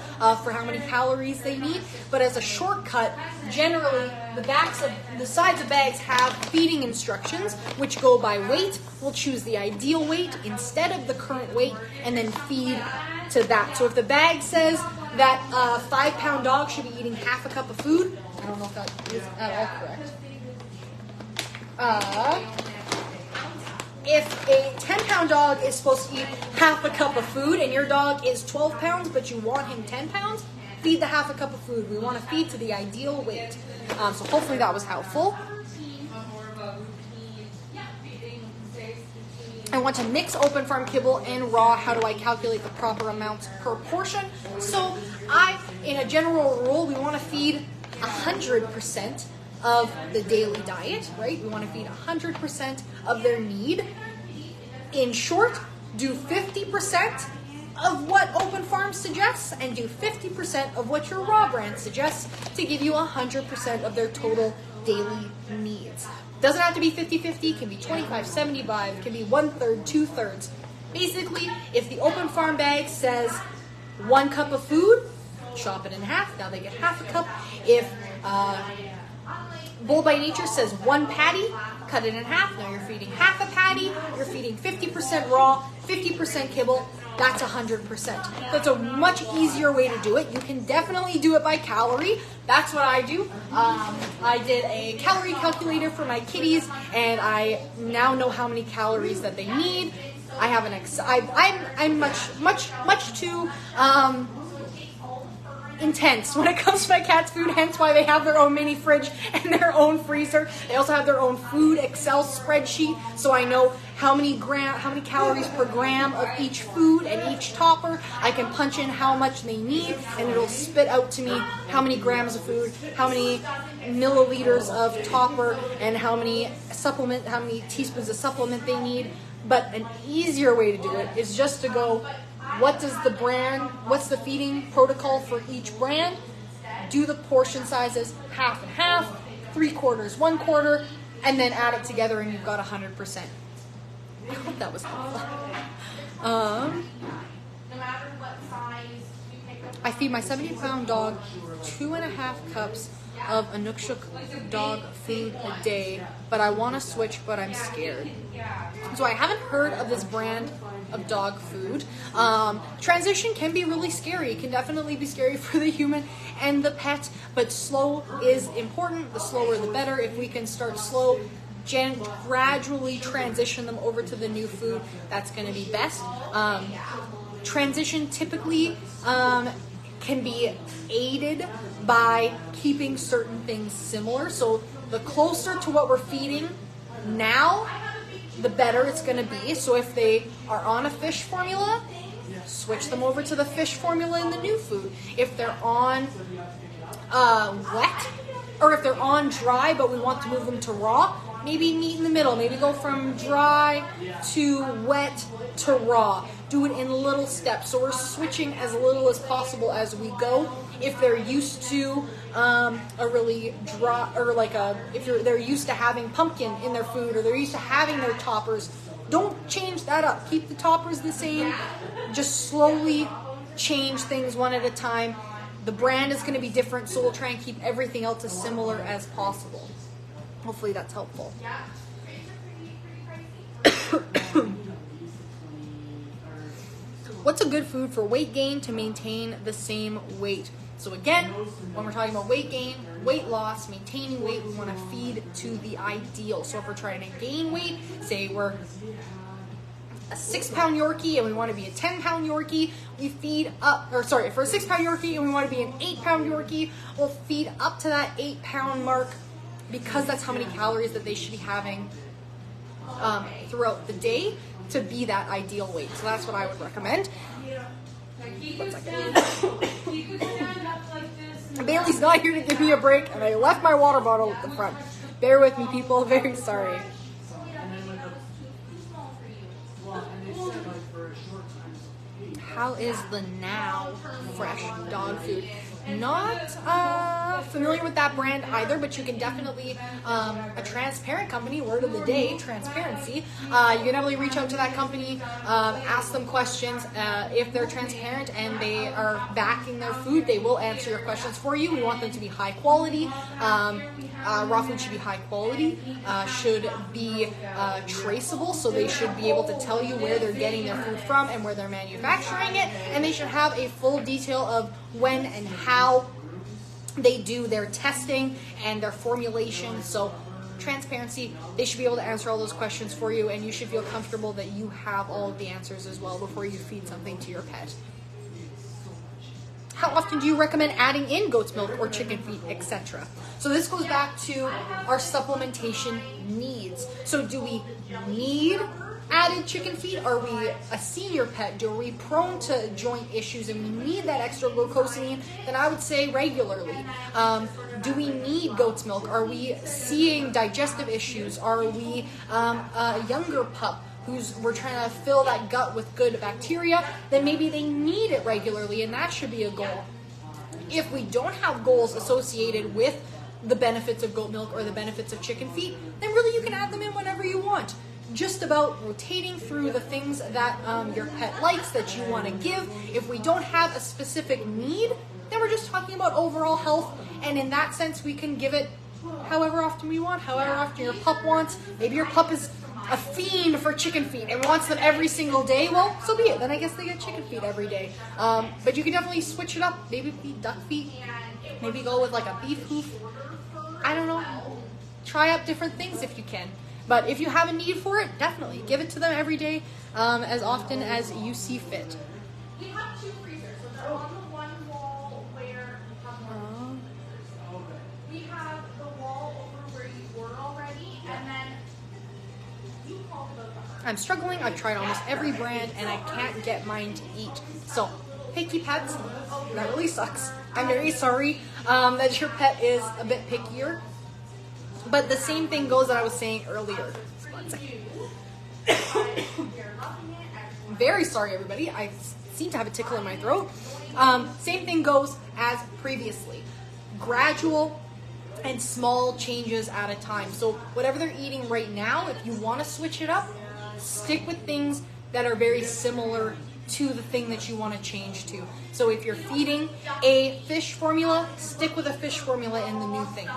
[SPEAKER 1] for how many calories they need. But as a shortcut, generally the sides of bags have feeding instructions which go by weight. We'll choose the ideal weight instead of the current weight and then feed to that. So if the bag says that a 5-pound dog should be eating half a cup of food, I don't know if that is at all correct. If a 10-pound dog is supposed to eat half a cup of food and your dog is 12 pounds but you want him 10 pounds, feed the half a cup of food. We want to feed to the ideal weight. So hopefully that was helpful. I want to mix open farm kibble and raw. How do I calculate the proper amounts per portion? So in a general rule, we want to feed 100% of the daily diet, right? We want to feed 100% of their need. In short, do 50% of what Open Farm suggests and do 50% of what your raw brand suggests to give you 100% of their total daily needs. Doesn't have to be 50-50, can be 25-75, can be 1/3, 2/3. Basically, if the Open Farm bag says 1 cup of food, chop it in half, now they get half a cup. If Bold by Nature says 1 patty, cut it in half, now you're feeding half a patty, you're feeding 50% raw, 50% kibble, that's 100%. That's a much easier way to do it. You can definitely do it by calorie. That's what I do. I did a calorie calculator for my kitties, and I now know how many calories that they need. I have I'm much too intense when it comes to my cat's food, hence why they have their own mini fridge and their own freezer. They also have their own food Excel spreadsheet, so I know how many calories per gram of each food and each topper. I can punch in how much they need, and it'll spit out to me how many grams of food, how many milliliters of topper, and how many teaspoons of supplement they need. But an easier way to do it is just to go, what's the feeding protocol for each brand? Do the portion sizes half and half, 3/4, 1/4, and then add it together and you've got 100%. I hope that was helpful. I feed my 70-pound dog 2.5 cups of Inukshuk dog food a day, but I want to switch, but I'm scared. So I haven't heard of this brand of dog food. Transition can be really scary. It can definitely be scary for the human and the pet, but slow is important. The slower the better. If we can start slow, gradually transition them over to the new food, that's going to be best. Transition typically can be aided by keeping certain things similar. So the closer to what we're feeding now, the better it's going to be. So if they are on a fish formula, switch them over to the fish formula in the new food. If they're on wet, or if they're on dry but we want to move them to raw, maybe meet in the middle. Maybe go from dry to wet to raw. Do it in little steps. So we're switching as little as possible as we go. If they're used to a really dry, or they're used to having pumpkin in their food, or they're used to having their toppers, don't change that up. Keep the toppers the same. Just slowly change things one at a time. The brand is going to be different, so we'll try and keep everything else as similar as possible. Hopefully that's helpful. What's a good food for weight gain to maintain the same weight? So again, when we're talking about weight gain, weight loss, maintaining weight, we want to feed to the ideal. So if we're trying to gain weight, say we're a 6-pound Yorkie and we want to be a 10-pound Yorkie, we feed up, or sorry, if we're a 6-pound Yorkie and we want to be an 8-pound Yorkie, we'll feed up to that 8-pound mark, because that's how many calories that they should be having throughout the day to be that ideal weight. So that's what I would recommend. 1 second. Bailey's not here to give me a break, and I left my water bottle at the front. Bear with me, people. Very sorry. How is the now fresh dog food? Not familiar with that brand either, but you can definitely, a transparent company, word of the day, transparency. You can definitely reach out to that company, ask them questions. If they're transparent and they are backing their food, they will answer your questions for you. We want them to be high quality. Raw food should be high quality, should be traceable, so they should be able to tell you where they're getting their food from and where they're manufacturing it, and they should have a full detail of when and how they do their testing and their formulation. So transparency, they should be able to answer all those questions for you, and you should feel comfortable that you have all of the answers as well before you feed something to your pet. How often do you recommend adding in goat's milk or chicken feed, etc.? So this goes back to our supplementation needs. So do we need added chicken feed? Are we a senior pet? Are we prone to joint issues and we need that extra glucosamine? Then I would say regularly. Do we need goat's milk? Are we seeing digestive issues? Are we a younger pup we're trying to fill that gut with good bacteria? Then maybe they need it regularly, and that should be a goal. If we don't have goals associated with the benefits of goat milk or the benefits of chicken feed, then really you can add them in whenever you want. Just about rotating through the things that your pet likes that you want to give. If we don't have a specific need, then we're just talking about overall health, and in that sense we can give it however often we want, however often your pup wants. Maybe your pup is a fiend for chicken feed and wants them every single day. Well, so be it. Then I guess they get chicken feed every day. But you can definitely switch it up. Maybe feed duck feet. Maybe go with like a beef hoof. I don't know. Try out different things if you can. But if you have a need for it, definitely give it to them every day, as often as you see fit.
[SPEAKER 2] We have two freezers, so they're on the one wall where we have the wall over where you were already, and then you called about the
[SPEAKER 1] I'm struggling. I've tried almost every brand and I can't get mine to eat. So, picky pets, that really sucks. I'm very sorry that your pet is a bit pickier. But the same thing goes that I was saying earlier. Very sorry, everybody. I seem to have a tickle in my throat. Same thing goes as previously. Gradual and small changes at a time. So whatever they're eating right now, if you want to switch it up, stick with things that are very similar to the thing that you want to change to. So if you're feeding a fish formula, stick with a fish formula in the new thing.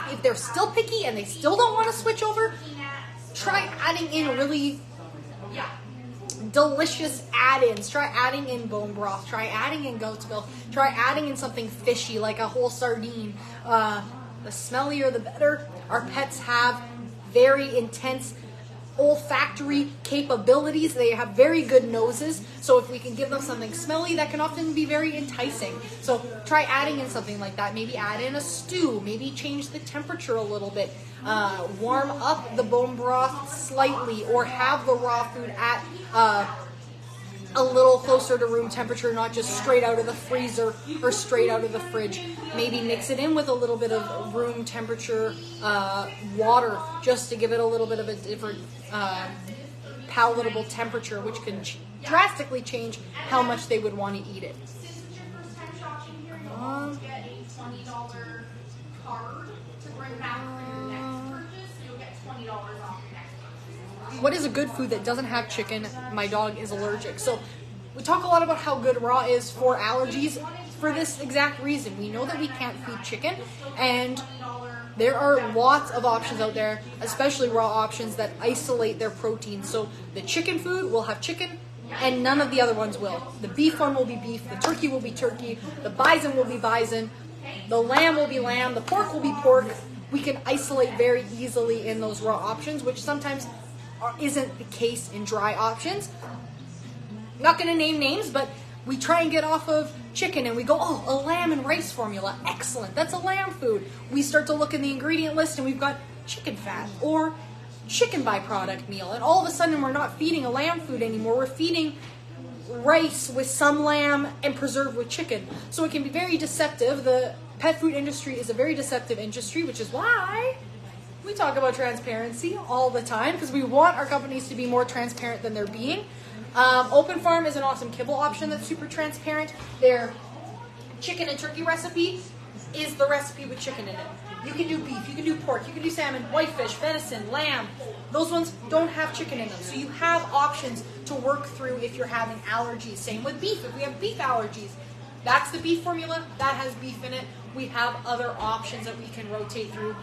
[SPEAKER 1] If they're still picky and they still don't want to switch over, try adding in really delicious add-ins. Try adding in bone broth. Try adding in goat's milk. Try adding in something fishy like a whole sardine. The smellier the better. Our pets have very intense olfactory capabilities. They have very good noses, so if we can give them something smelly, that can often be very enticing. So try adding in something like that. Maybe add in a stew, maybe change the temperature a little bit, warm up the bone broth slightly, or have the raw food at a little closer to room temperature, not just straight out of the freezer or straight out of the fridge. Maybe mix it in with a little bit of room temperature water, just to give it a little bit of a different palatable temperature, which can drastically change how much they would want to eat it.
[SPEAKER 2] Since it's your first time shopping here, you'll also get a $20 card to bring back for your next purchase, so you'll get $20 off your next purchase.
[SPEAKER 1] What is a good food that doesn't have chicken? My dog is allergic. So we talk a lot about how good raw is for allergies for this exact reason. We know that we can't feed chicken, and there are lots of options out there, especially raw options, that isolate their protein. So the chicken food will have chicken, and none of the other ones will. The beef one will be beef, the turkey will be turkey, the bison will be bison, the lamb will be lamb, the pork will be pork. We can isolate very easily in those raw options, which sometimes isn't the case in dry options. I'm not going to name names, but we try and get off of chicken and we go, oh, a lamb and rice formula. Excellent. That's a lamb food. We start to look in the ingredient list and we've got chicken fat or chicken byproduct meal. And all of a sudden we're not feeding a lamb food anymore. We're feeding rice with some lamb and preserved with chicken. So it can be very deceptive. The pet food industry is a very deceptive industry, which is why we talk about transparency all the time, because we want our companies to be more transparent than they're being. Open Farm is an awesome kibble option that's super transparent. Their chicken and turkey recipe is the recipe with chicken in it. You can do beef, you can do pork, you can do salmon, whitefish, venison, lamb. Those ones don't have chicken in them. So you have options to work through if you're having allergies. Same with beef, if we have beef allergies. That's the beef formula, that has beef in it. We have other options that we can rotate through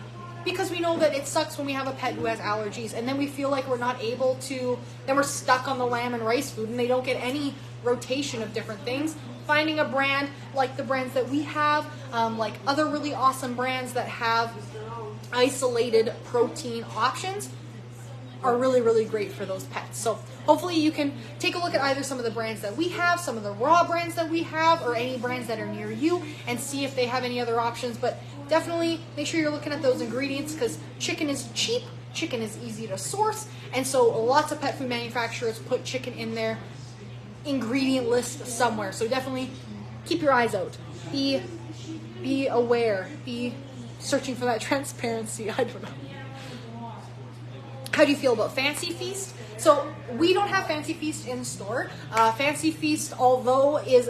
[SPEAKER 1] because we know that it sucks when we have a pet who has allergies and then we feel like we're not able to, then we're stuck on the lamb and rice food and they don't get any rotation of different things. Finding a brand like the brands that we have, like other really awesome brands that have isolated protein options are really, really great for those pets. So hopefully you can take a look at either some of the brands that we have, some of the raw brands that we have, or any brands that are near you and see if they have any other options. But definitely make sure you're looking at those ingredients because chicken is cheap, chicken is easy to source, and so lots of pet food manufacturers put chicken in their ingredient list somewhere. So definitely keep your eyes out. Be aware. Be searching for that transparency. I don't know. How do you feel about Fancy Feast? So we don't have Fancy Feast in store. Fancy Feast, although is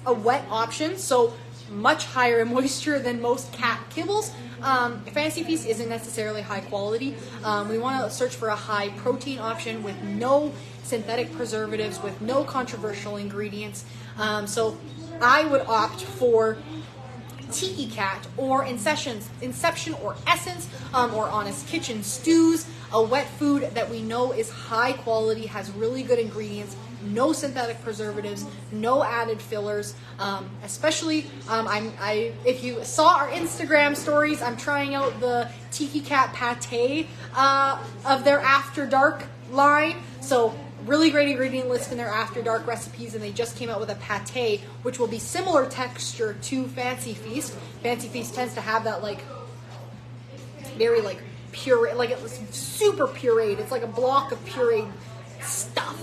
[SPEAKER 1] a wet option, so much higher in moisture than most cat kibbles, Fancy Feast isn't necessarily high quality. We want to search for a high protein option with no synthetic preservatives, with no controversial ingredients. So I would opt for Tiki Cat or Inception or Essence or Honest Kitchen stews, a wet food that we know is high quality, has really good ingredients, no synthetic preservatives, no added fillers. Especially, if you saw our Instagram stories, I'm trying out the Tiki Cat pate of their After Dark line. So really great ingredient list in their After Dark recipes, and they just came out with a pate, which will be similar texture to Fancy Feast. Fancy Feast tends to have that very puree, it's super pureed. It's like a block of pureed stuff,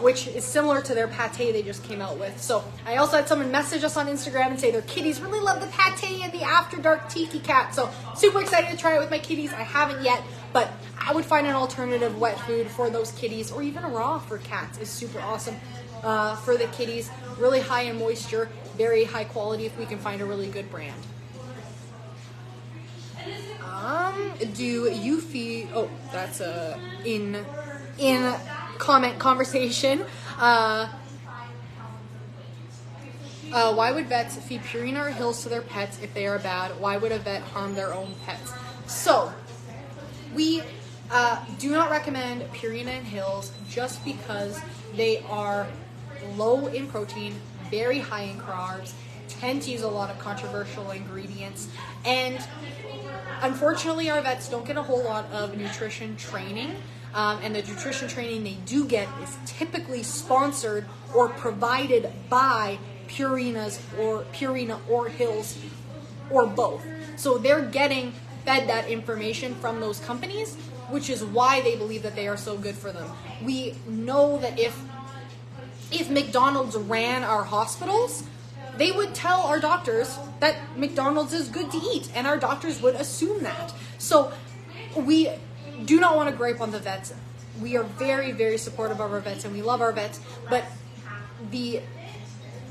[SPEAKER 1] which is similar to their pate they just came out with. So I also had someone message us on Instagram and say their kitties really love the pate and the After Dark Tiki Cat. So super excited to try it with my kitties. I haven't yet, but I would find an alternative wet food for those kitties, or even raw for cats is super awesome for the kitties. Really high in moisture, very high quality if we can find a really good brand. Do you feed? Oh, that's in comment conversation. Why would vets feed Purina or Hills to their pets if they are bad? Why would a vet harm their own pets? So we do not recommend Purina and Hills just because they are low in protein, very high in carbs, tend to use a lot of controversial ingredients, and unfortunately our vets don't get a whole lot of nutrition training, and the nutrition training they do get is typically sponsored or provided by Purina or Hills or both. So they're getting fed that information from those companies, which is why they believe that they are so good for them. We know that if McDonald's ran our hospitals, they would tell our doctors that McDonald's is good to eat, and our doctors would assume that. So we do not want to gripe on the vets. We are very, very supportive of our vets, and we love our vets, but the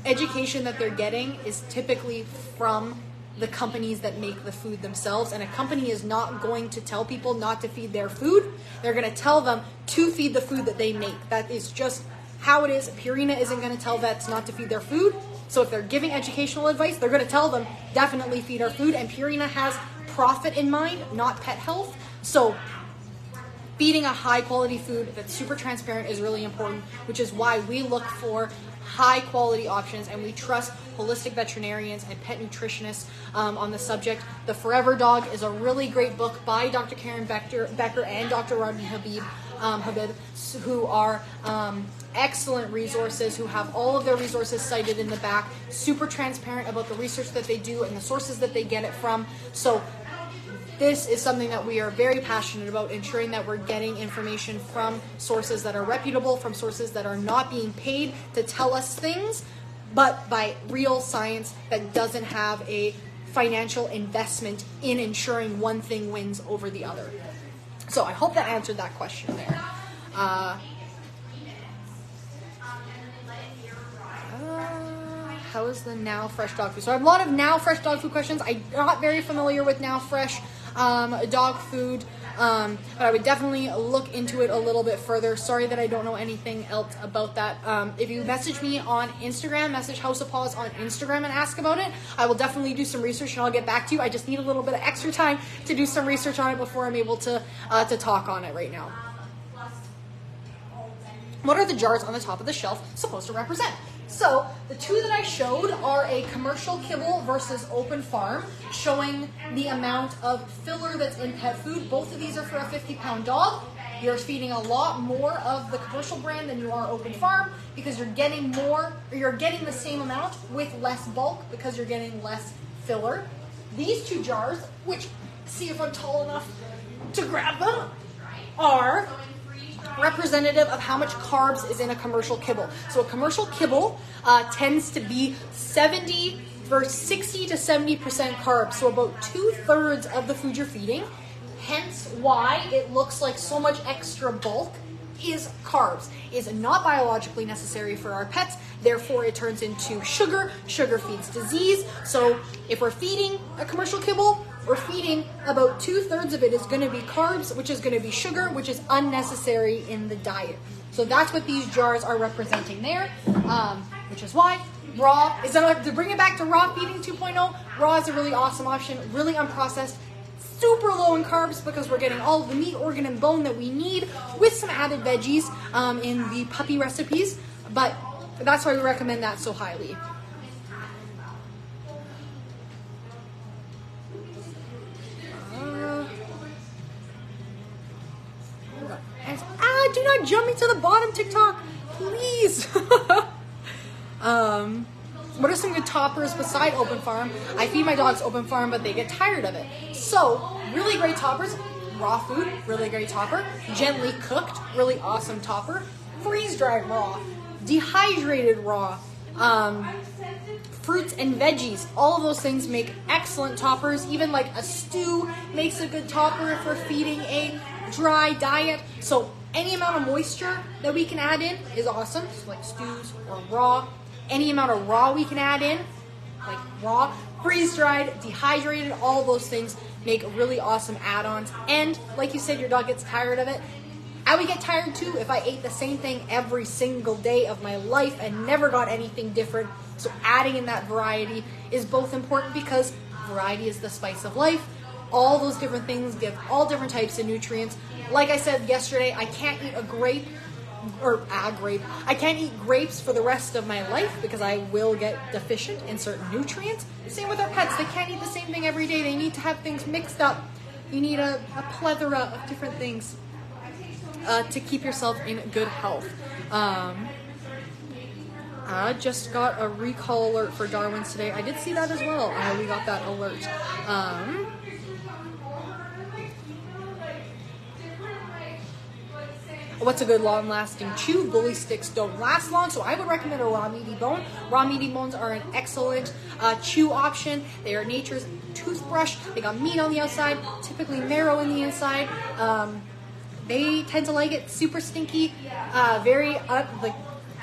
[SPEAKER 1] education that they're getting is typically from the companies that make the food themselves, and a company is not going to tell people not to feed their food. They're going to tell them to feed the food that they make. That is just how it is. Purina isn't going to tell vets not to feed their food. So if they're giving educational advice, they're going to tell them definitely feed our food, and Purina has profit in mind, not pet health. So feeding a high quality food that's super transparent is really important, which is why we look for high quality options, and we trust holistic veterinarians and pet nutritionists on the subject. The Forever Dog is a really great book by Dr. Karen Becker and Dr. Rodney Habib, who are excellent resources, who have all of their resources cited in the back, super transparent about the research that they do and the sources that they get it from. So this is something that we are very passionate about, ensuring that we're getting information from sources that are reputable, from sources that are not being paid to tell us things, but by real science that doesn't have a financial investment in ensuring one thing wins over the other. So I hope that answered that question there. how is the Now Fresh dog food? So I have a lot of Now Fresh dog food questions. I'm not very familiar with Now Fresh dog food, but I would definitely look into it a little bit further. Sorry that I don't know anything else about that. If you message me on Instagram, message House of Paws on Instagram and ask about it, I will definitely do some research and I'll get back to you. I just need a little bit of extra time to do some research on it before I'm able to talk on it right now. What are the jars on the top of the shelf supposed to represent? So the two that I showed are a commercial kibble versus open farm, showing the amount of filler that's in pet food. Both of these are for a 50-pound dog. You're feeding a lot more of the commercial brand than you are open farm because you're getting more, or you're getting the same amount with less bulk because you're getting less filler. These two jars, which, see if I'm tall enough to grab them, are representative of how much carbs is in a commercial kibble. So a commercial kibble tends to be 60 to 70% carbs, so about 2/3 of the food you're feeding. Hence why it looks like so much extra bulk is carbs. Is not biologically necessary for our pets, therefore it turns into sugar. Sugar feeds disease. So if we're feeding a commercial kibble, we're feeding about 2/3 of it is going to be carbs, which is going to be sugar, which is unnecessary in the diet. So that's what these jars are representing there, which is why raw is, to bring it back to raw feeding 2.0, raw is a really awesome option, really unprocessed, super low in carbs because we're getting all of the meat, organ, and bone that we need with some added veggies in the puppy recipes, but that's why we recommend that so highly. Do not jump me to the bottom, TikTok, please. What are some good toppers beside open farm? I feed my dogs open farm, but they get tired of it. So, really great toppers. Raw food, really great topper. Gently cooked, really awesome topper. Freeze-dried raw. Dehydrated raw. Fruits and veggies. All of those things make excellent toppers. Even like a stew makes a good topper if we're feeding a dry diet. So any amount of moisture that we can add in is awesome, so like stews or raw. Any amount of raw we can add in, like raw, freeze-dried, dehydrated, all those things make really awesome add-ons. And like you said, your dog gets tired of it. I would get tired too if I ate the same thing every single day of my life and never got anything different. So adding in that variety is both important because variety is the spice of life. All those different things give all different types of nutrients. Like I said yesterday, I can't eat a grape. I can't eat grapes for the rest of my life because I will get deficient in certain nutrients. Same with our pets. They can't eat the same thing every day. They need to have things mixed up. You need a plethora of different things to keep yourself in good health. I just got a recall alert for Darwin's today. I did see that as well. We got that alert. What's a good long-lasting chew? Bully sticks don't last long, so I would recommend a raw meaty bone. Raw meaty bones are an excellent chew option. They are nature's toothbrush. They got meat on the outside, typically marrow in the inside. They tend to like it super stinky,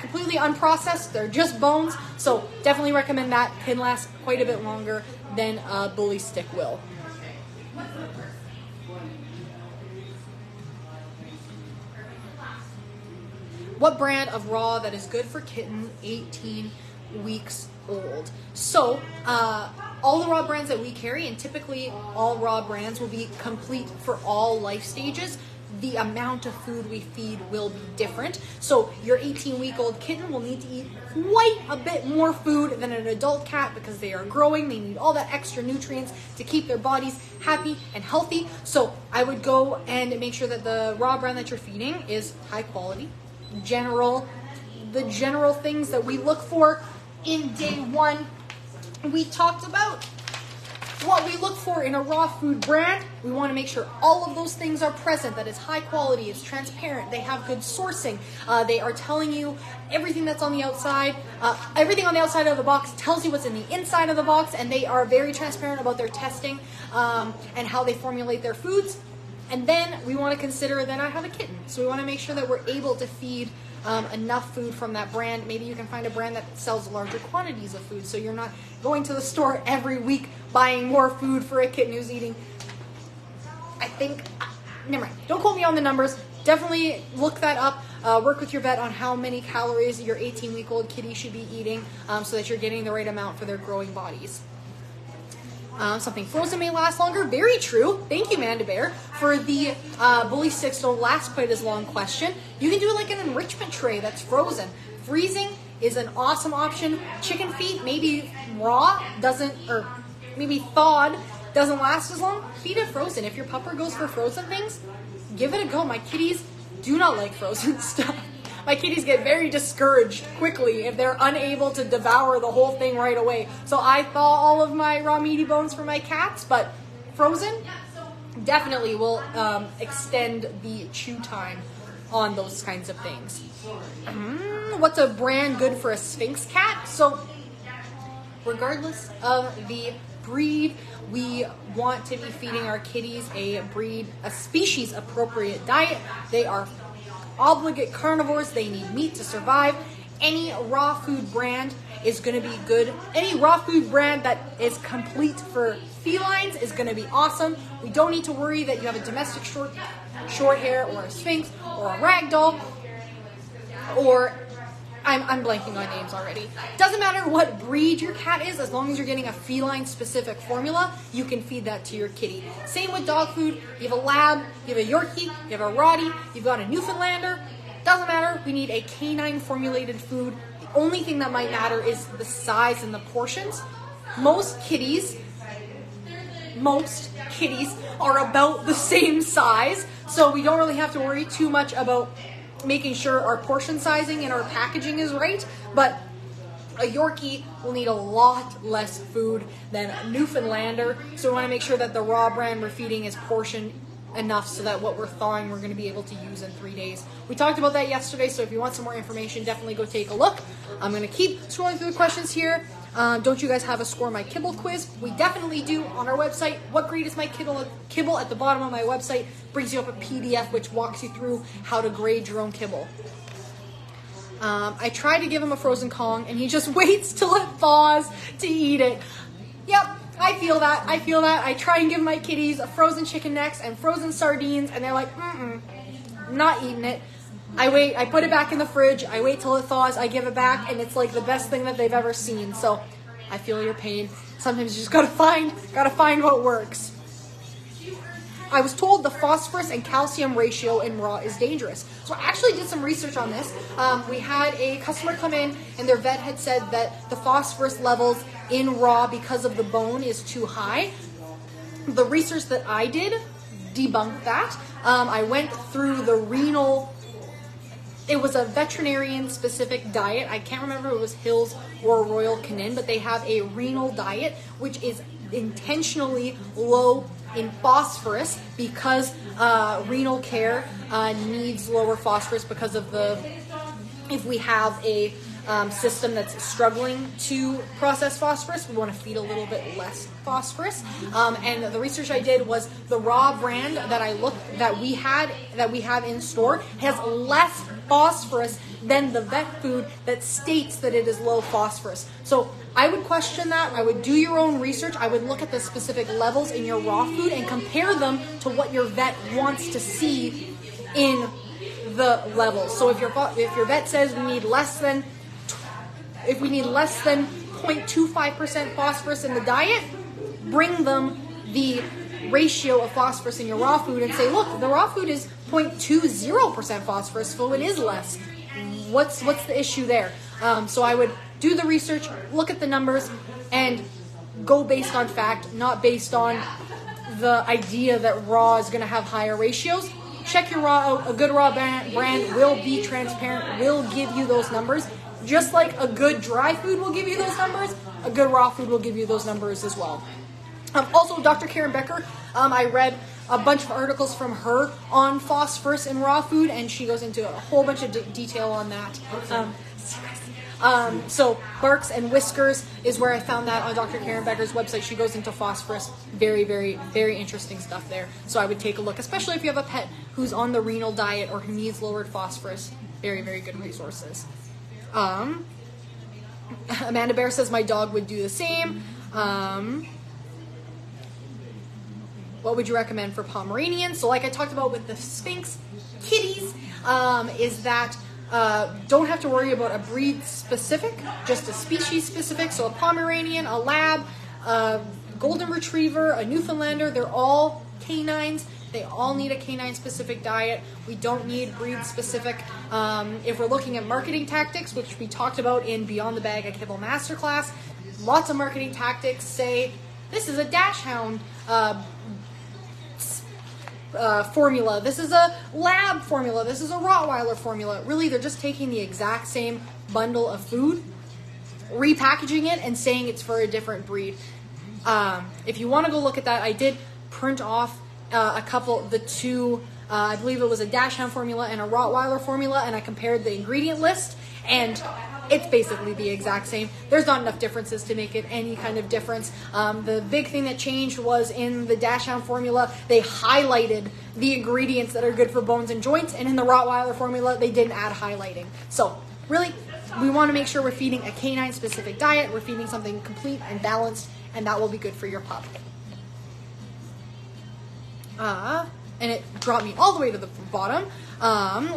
[SPEAKER 1] completely unprocessed. They're just bones, so definitely recommend that. Can last quite a bit longer than a bully stick will. What brand of raw that is good for kitten 18 weeks old? So, all the raw brands that we carry, and typically all raw brands will be complete for all life stages. The amount of food we feed will be different. So your 18-week-old kitten will need to eat quite a bit more food than an adult cat because they are growing. They need all that extra nutrients to keep their bodies happy and healthy. So I would go and make sure that the raw brand that you're feeding is high quality. The general things that we look for in day one. We talked about what we look for in a raw food brand. We want to make sure all of those things are present, that it's high quality, it's transparent, they have good sourcing, they are telling you everything that's on the outside. Everything on the outside of the box tells you what's in the inside of the box, and they are very transparent about their testing and how they formulate their foods. And then we want to consider that I have a kitten, so we want to make sure that we're able to feed enough food from that brand. Maybe you can find a brand that sells larger quantities of food, so you're not going to the store every week buying more food for a kitten who's eating. I think, never mind, don't quote me on the numbers. Definitely look that up. Work with your vet on how many calories your 18-week-old kitty should be eating so that you're getting the right amount for their growing bodies. Something frozen may last longer. Very true. Thank you, Manda Bear, for the bully sticks don't last quite as long question. You can do like an enrichment tray that's frozen. Freezing is an awesome option. Chicken feet, maybe raw, doesn't, or maybe thawed, doesn't last as long. Feed it frozen. If your pupper goes for frozen things, give it a go. My kitties do not like frozen stuff. My kitties get very discouraged quickly if they're unable to devour the whole thing right away. So I thaw all of my raw meaty bones for my cats, but frozen definitely will extend the chew time on those kinds of things. What's a brand good for a Sphinx cat? So regardless of the breed, we want to be feeding our kitties a species appropriate diet. They are obligate carnivores. They need meat to survive. Any raw food brand is going to be good. Any raw food brand that is complete for felines is going to be awesome. We don't need to worry that you have a domestic short hair or a Sphinx or a ragdoll or I'm blanking on names already. Doesn't matter what breed your cat is, as long as you're getting a feline-specific formula, you can feed that to your kitty. Same with dog food. You have a Lab, you have a Yorkie, you have a Rottie, you've got a Newfoundlander. Doesn't matter. We need a canine-formulated food. The only thing that might matter is the size and the portions. Most kitties are about the same size, so we don't really have to worry too much about making sure our portion sizing and our packaging is right, but a Yorkie will need a lot less food than a Newfoundlander, so we want to make sure that the raw brand we're feeding is portioned enough so that what we're thawing we're going to be able to use in 3 days. We talked about that yesterday, so if you want some more information, definitely go take a look. I'm going to keep scrolling through the questions here. Don't you guys have a Score My Kibble quiz? We definitely do on our website. What grade is my kibble? At the bottom of my website brings you up a PDF which walks you through how to grade your own kibble. I try to give him a frozen Kong and he just waits till it thaws to eat it. Yep, I feel that. I try and give my kitties a frozen chicken necks and frozen sardines and they're like, not eating it. I wait, I put it back in the fridge, I wait till it thaws, I give it back, and it's like the best thing that they've ever seen. So I feel your pain. Sometimes you just gotta find what works. I was told the phosphorus and calcium ratio in raw is dangerous. So I actually did some research on this. We had a customer come in and their vet had said that the phosphorus levels in raw because of the bone is too high. The research that I did debunked that. I went through the renal. It was a veterinarian-specific diet. I can't remember if it was Hills or Royal Canin, but they have a renal diet, which is intentionally low in phosphorus because renal care needs lower phosphorus because of if we have a system that's struggling to process phosphorus, we want to feed a little bit less phosphorus. And the research I did was the raw brand that we have in store has less phosphorus than the vet food that states that it is low phosphorus. So I would question that. I would do your own research. I would look at the specific levels in your raw food and compare them to what your vet wants to see in the levels. So if your vet says we need less than 0.25% phosphorus in the diet, bring them the ratio of phosphorus in your raw food and say, look, the raw food is 0.20% phosphorus, so it is less. What's the issue there? So I would do the research, look at the numbers, and go based on fact, not based on the idea that raw is going to have higher ratios. Check your raw out. A good raw brand will be transparent, will give you those numbers. Just like a good dry food will give you those numbers, a good raw food will give you those numbers as well. Also, Dr. Karen Becker, I read a bunch of articles from her on phosphorus in raw food, and she goes into a whole bunch of detail on that. So Barks and Whiskers is where I found that on Dr. Karen Becker's website. She goes into phosphorus. Very, very, very interesting stuff there. So I would take a look, especially if you have a pet who's on the renal diet or who needs lowered phosphorus. very, very good resources. Amanda Bear says my dog would do the same. What would you recommend for Pomeranians? So like I talked about with the Sphynx kitties, is that don't have to worry about a breed specific, just a species specific. So a Pomeranian, a Lab, a Golden Retriever, a Newfoundlander, they're all canines. They all need a canine specific diet. We don't need breed specific. If we're looking at marketing tactics, which we talked about in Beyond the Bag, a Kibble Masterclass, lots of marketing tactics say this is a Dachshund formula, this is a Lab formula, this is a Rottweiler formula. Really, they're just taking the exact same bundle of food, repackaging it, and saying it's for a different breed. If you want to go look at that, I did print off I believe it was a Dachshund formula and a Rottweiler formula, and I compared the ingredient list, and it's basically the exact same. There's not enough differences to make it any kind of difference. The big thing that changed was in the Dachshund formula, they highlighted the ingredients that are good for bones and joints, and in the Rottweiler formula, they didn't add highlighting. So really, we want to make sure we're feeding a canine-specific diet, we're feeding something complete and balanced, and that will be good for your pup. And it dropped me all the way to the bottom.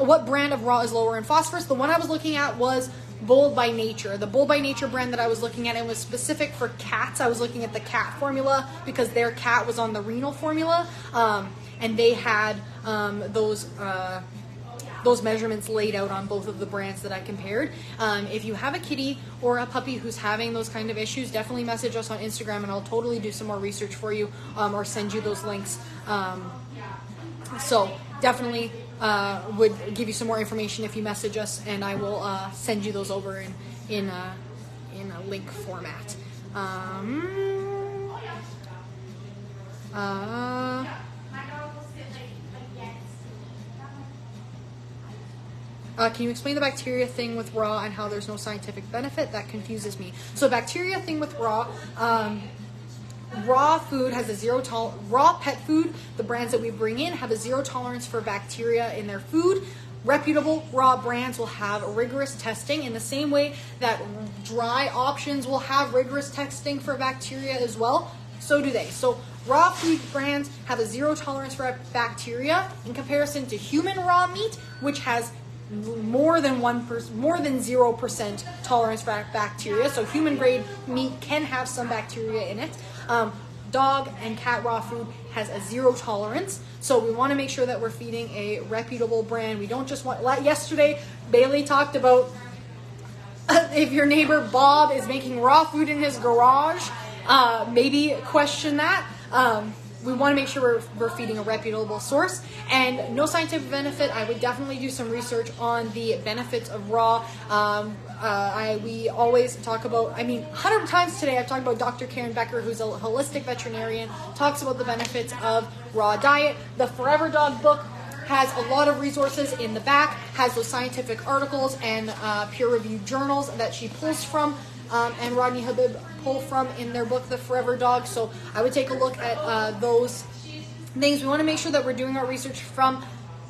[SPEAKER 1] What brand of raw is lower in phosphorus? The one I was looking at was Bold by Nature. The Bold by Nature brand that I was looking at, it was specific for cats. I was looking at the cat formula because their cat was on the renal formula, and they had those measurements laid out on both of the brands that I compared. If you have a kitty or a puppy who's having those kind of issues, definitely message us on Instagram and I'll totally do some more research for you, or send you those links. So definitely would give you some more information if you message us, and I will send you those over in a link format. Can you explain the bacteria thing with raw and how there's no scientific benefit? That confuses me. So bacteria thing with raw, raw food has a raw pet food, the brands that we bring in have a zero tolerance for bacteria in their food. Reputable raw brands will have rigorous testing in the same way that dry options will have rigorous testing for bacteria as well. So do they. So raw food brands have a zero tolerance for bacteria in comparison to human raw meat, which has more than 0% tolerance for bacteria. So human grade meat can have some bacteria in it. Dog and cat raw food has a zero tolerance. So we want to make sure that we're feeding a reputable brand. We don't just want, yesterday Bailey talked about if your neighbor Bob is making raw food in his garage, maybe question that. We want to make sure we're feeding a reputable source, and no scientific benefit. I would definitely do some research on the benefits of raw. We always talk about, 100 times today I've talked about Dr. Karen Becker, who's a holistic veterinarian, talks about the benefits of raw diet. The Forever Dog book has a lot of resources in the back, has those scientific articles and peer-reviewed journals that she pulls from, and Rodney Habib pull from in their book, The Forever Dog. So I would take a look at those things. We want to make sure that we're doing our research from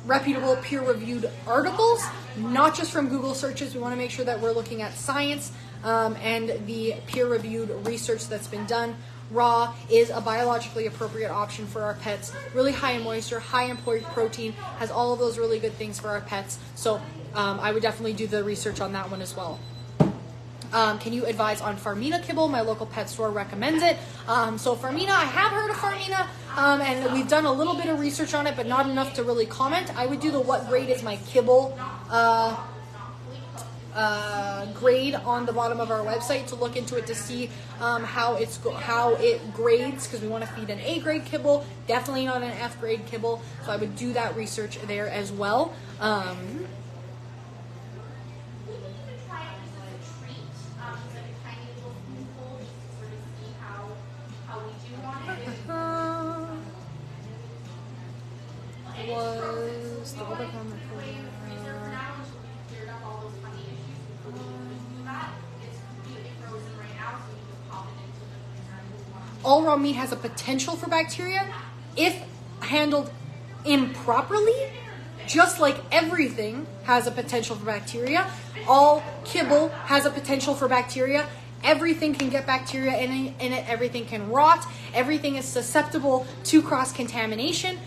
[SPEAKER 1] reputable peer-reviewed articles, not just from Google searches. We want to make sure that we're looking at science and the peer-reviewed research that's been done. Raw is a biologically appropriate option for our pets. Really high in moisture, high in protein, has all of those really good things for our pets. So I would definitely do the research on that one as well. Can you advise on Farmina kibble? My local pet store recommends it. So Farmina, I have heard of Farmina, and we've done a little bit of research on it, but not enough to really comment. I would do the what grade is my kibble grade on the bottom of our website to look into it to see how it grades, because we want to feed an A grade kibble, definitely not an F grade kibble. So I would do that research there as well. Was the other one all raw meat has a potential for bacteria if handled improperly. just like everything has a potential for bacteria, all kibble has a potential for bacteria. Everything can get bacteria in it, everything can rot, everything is susceptible to cross-contamination.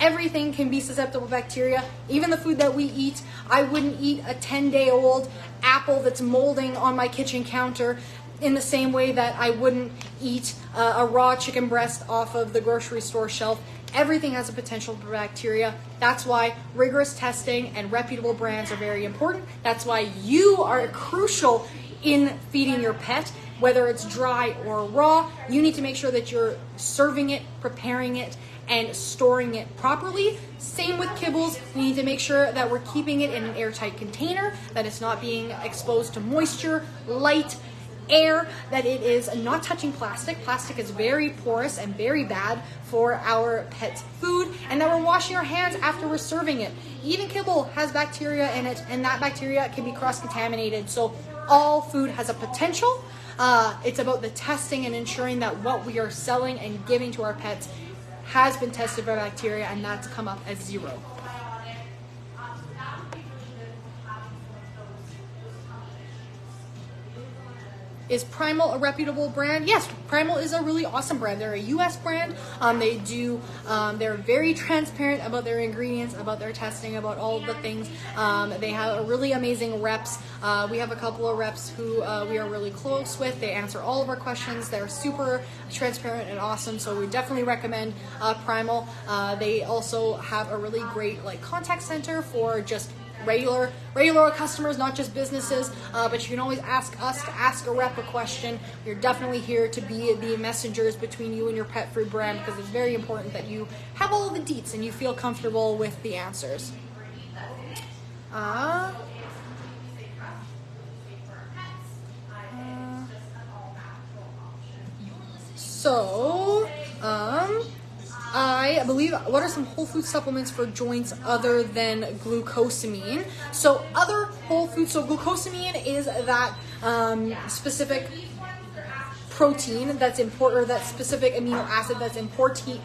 [SPEAKER 1] Everything can be susceptible to bacteria. Even the food that we eat, I wouldn't eat a 10-day-old apple that's molding on my kitchen counter in the same way that I wouldn't eat a raw chicken breast off of the grocery store shelf. Everything has a potential for bacteria. That's why rigorous testing and reputable brands are very important. That's why you are crucial in feeding your pet, whether it's dry or raw. You need to make sure that you're serving it, preparing it, and storing it properly. Same with kibbles. We need to make sure that we're keeping it in an airtight container, that it's not being exposed to moisture, light, air, that it is not touching plastic. Plastic is very porous and very bad for our pet's food, and that we're washing our hands after we're serving it. Even kibble has bacteria in it, and that bacteria can be cross-contaminated. So all food has a potential. It's about the testing and ensuring that what we are selling and giving to our pets has been tested for bacteria, and that's come up as 0. Is Primal a reputable brand? Yes, Primal is a really awesome brand. They're a US brand. They're very transparent about their ingredients, about their testing, about all of the things. They have really amazing reps. We have a couple of reps who we are really close with. They answer all of our questions. They're super transparent and awesome, so we definitely recommend Primal. They also have a really great contact center for just regular customers, not just businesses, but you can always ask us to ask a rep a question. We're definitely here to be the messengers between you and your pet food brand, because it's very important that you have all the deets and you feel comfortable with the answers. I believe, what are some whole food supplements for joints other than glucosamine? So other whole foods, so glucosamine is that specific protein that's important, or that specific amino acid that's important.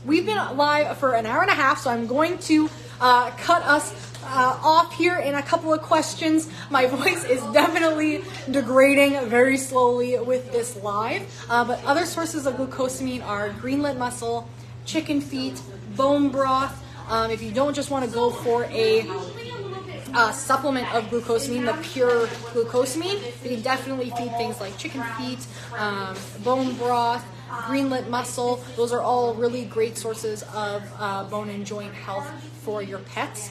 [SPEAKER 1] We've been live for an hour and a half, so I'm going to cut us off here in a couple of questions. My voice is definitely degrading very slowly with this live. But other sources of glucosamine are greenlet mussel, chicken feet, bone broth. If you don't just want to go for a supplement of glucosamine, the pure glucosamine, you can definitely feed things like chicken feet, bone broth, greenlet mussel. Those are all really great sources of bone and joint health for your pets.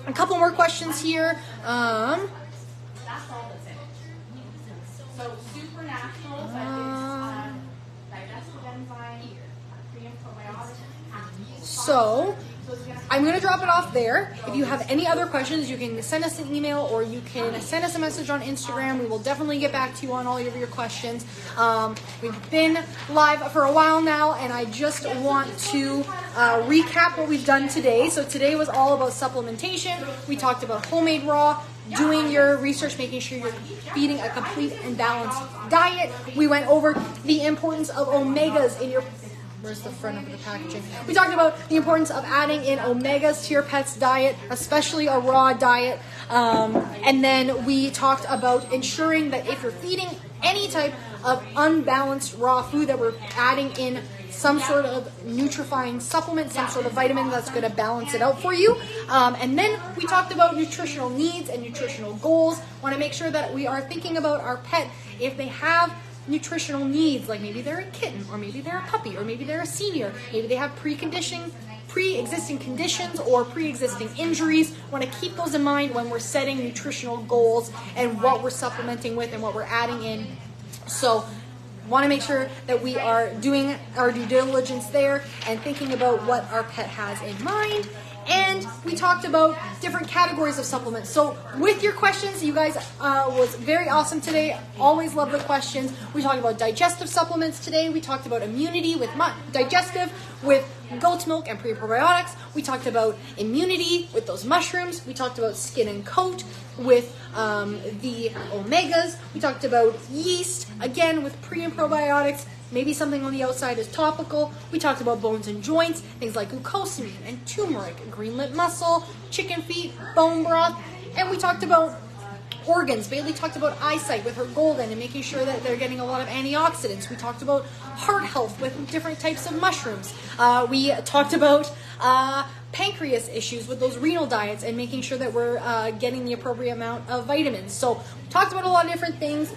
[SPEAKER 1] A couple more questions here. So I'm going to drop it off there. If you have any other questions, you can send us an email or you can send us a message on Instagram. We will definitely get back to you on all of your questions. We've been live for a while now, and I just want to recap what we've done today. So today was all about supplementation. We talked about homemade raw, doing your research, making sure you're feeding a complete and balanced diet. We went over the importance of omegas in your... Where's the front of the packaging? We talked about the importance of adding in omegas to your pet's diet, especially a raw diet. And then we talked about ensuring that if you're feeding any type of unbalanced raw food, that we're adding in some sort of nutrifying supplement, some sort of vitamin that's going to balance it out for you. And then we talked about nutritional needs and nutritional goals. Want to make sure that we are thinking about our pet if they have nutritional needs, like maybe they're a kitten, or maybe they're a puppy, or maybe they're a senior, maybe they have pre-existing conditions or pre-existing injuries. Want to keep those in mind when we're setting nutritional goals and what we're supplementing with and what we're adding in. So want to make sure that we are doing our due diligence there and thinking about what our pet has in mind. And we talked about different categories of supplements. So with your questions, you guys was very awesome today. Always love the questions. We talked about digestive supplements today. We talked about immunity with digestive with goat's milk and pre-probiotics. We talked about immunity with those mushrooms. We talked about skin and coat with the omegas. We talked about yeast, again, with pre and probiotics. maybe something on the outside is topical. We talked about bones and joints, things like glucosamine and turmeric, greenlit mussel, chicken feet, bone broth, and we talked about organs. Bailey talked about eyesight with her golden and making sure that they're getting a lot of antioxidants. We talked about heart health with different types of mushrooms. We talked about pancreas issues with those renal diets and making sure that we're getting the appropriate amount of vitamins. So we talked about a lot of different things,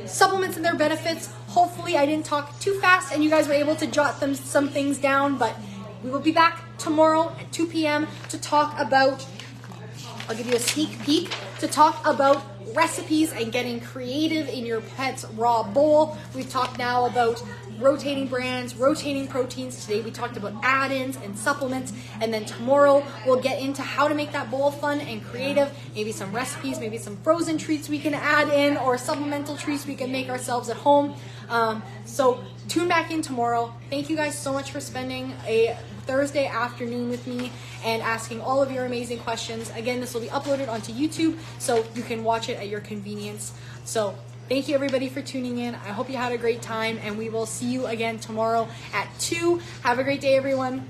[SPEAKER 1] supplements and their benefits. Hopefully I didn't talk too fast and you guys were able to jot some things down, but we will be back tomorrow at 2 p.m. to talk about, I'll give you a sneak peek, to talk about recipes and getting creative in your pet's raw bowl. We've talked now about rotating brands, rotating proteins. Today we talked about add-ins and supplements, and then tomorrow we'll get into how to make that bowl fun and creative, maybe some recipes, maybe some frozen treats we can add in, or supplemental treats we can make ourselves at home. So tune back in tomorrow. Thank you guys so much for spending a Thursday afternoon with me and asking all of your amazing questions. Again, this will be uploaded onto YouTube, so you can watch it at your convenience. So thank you everybody for tuning in. I hope you had a great time, and we will see you again tomorrow at 2. Have a great day, everyone.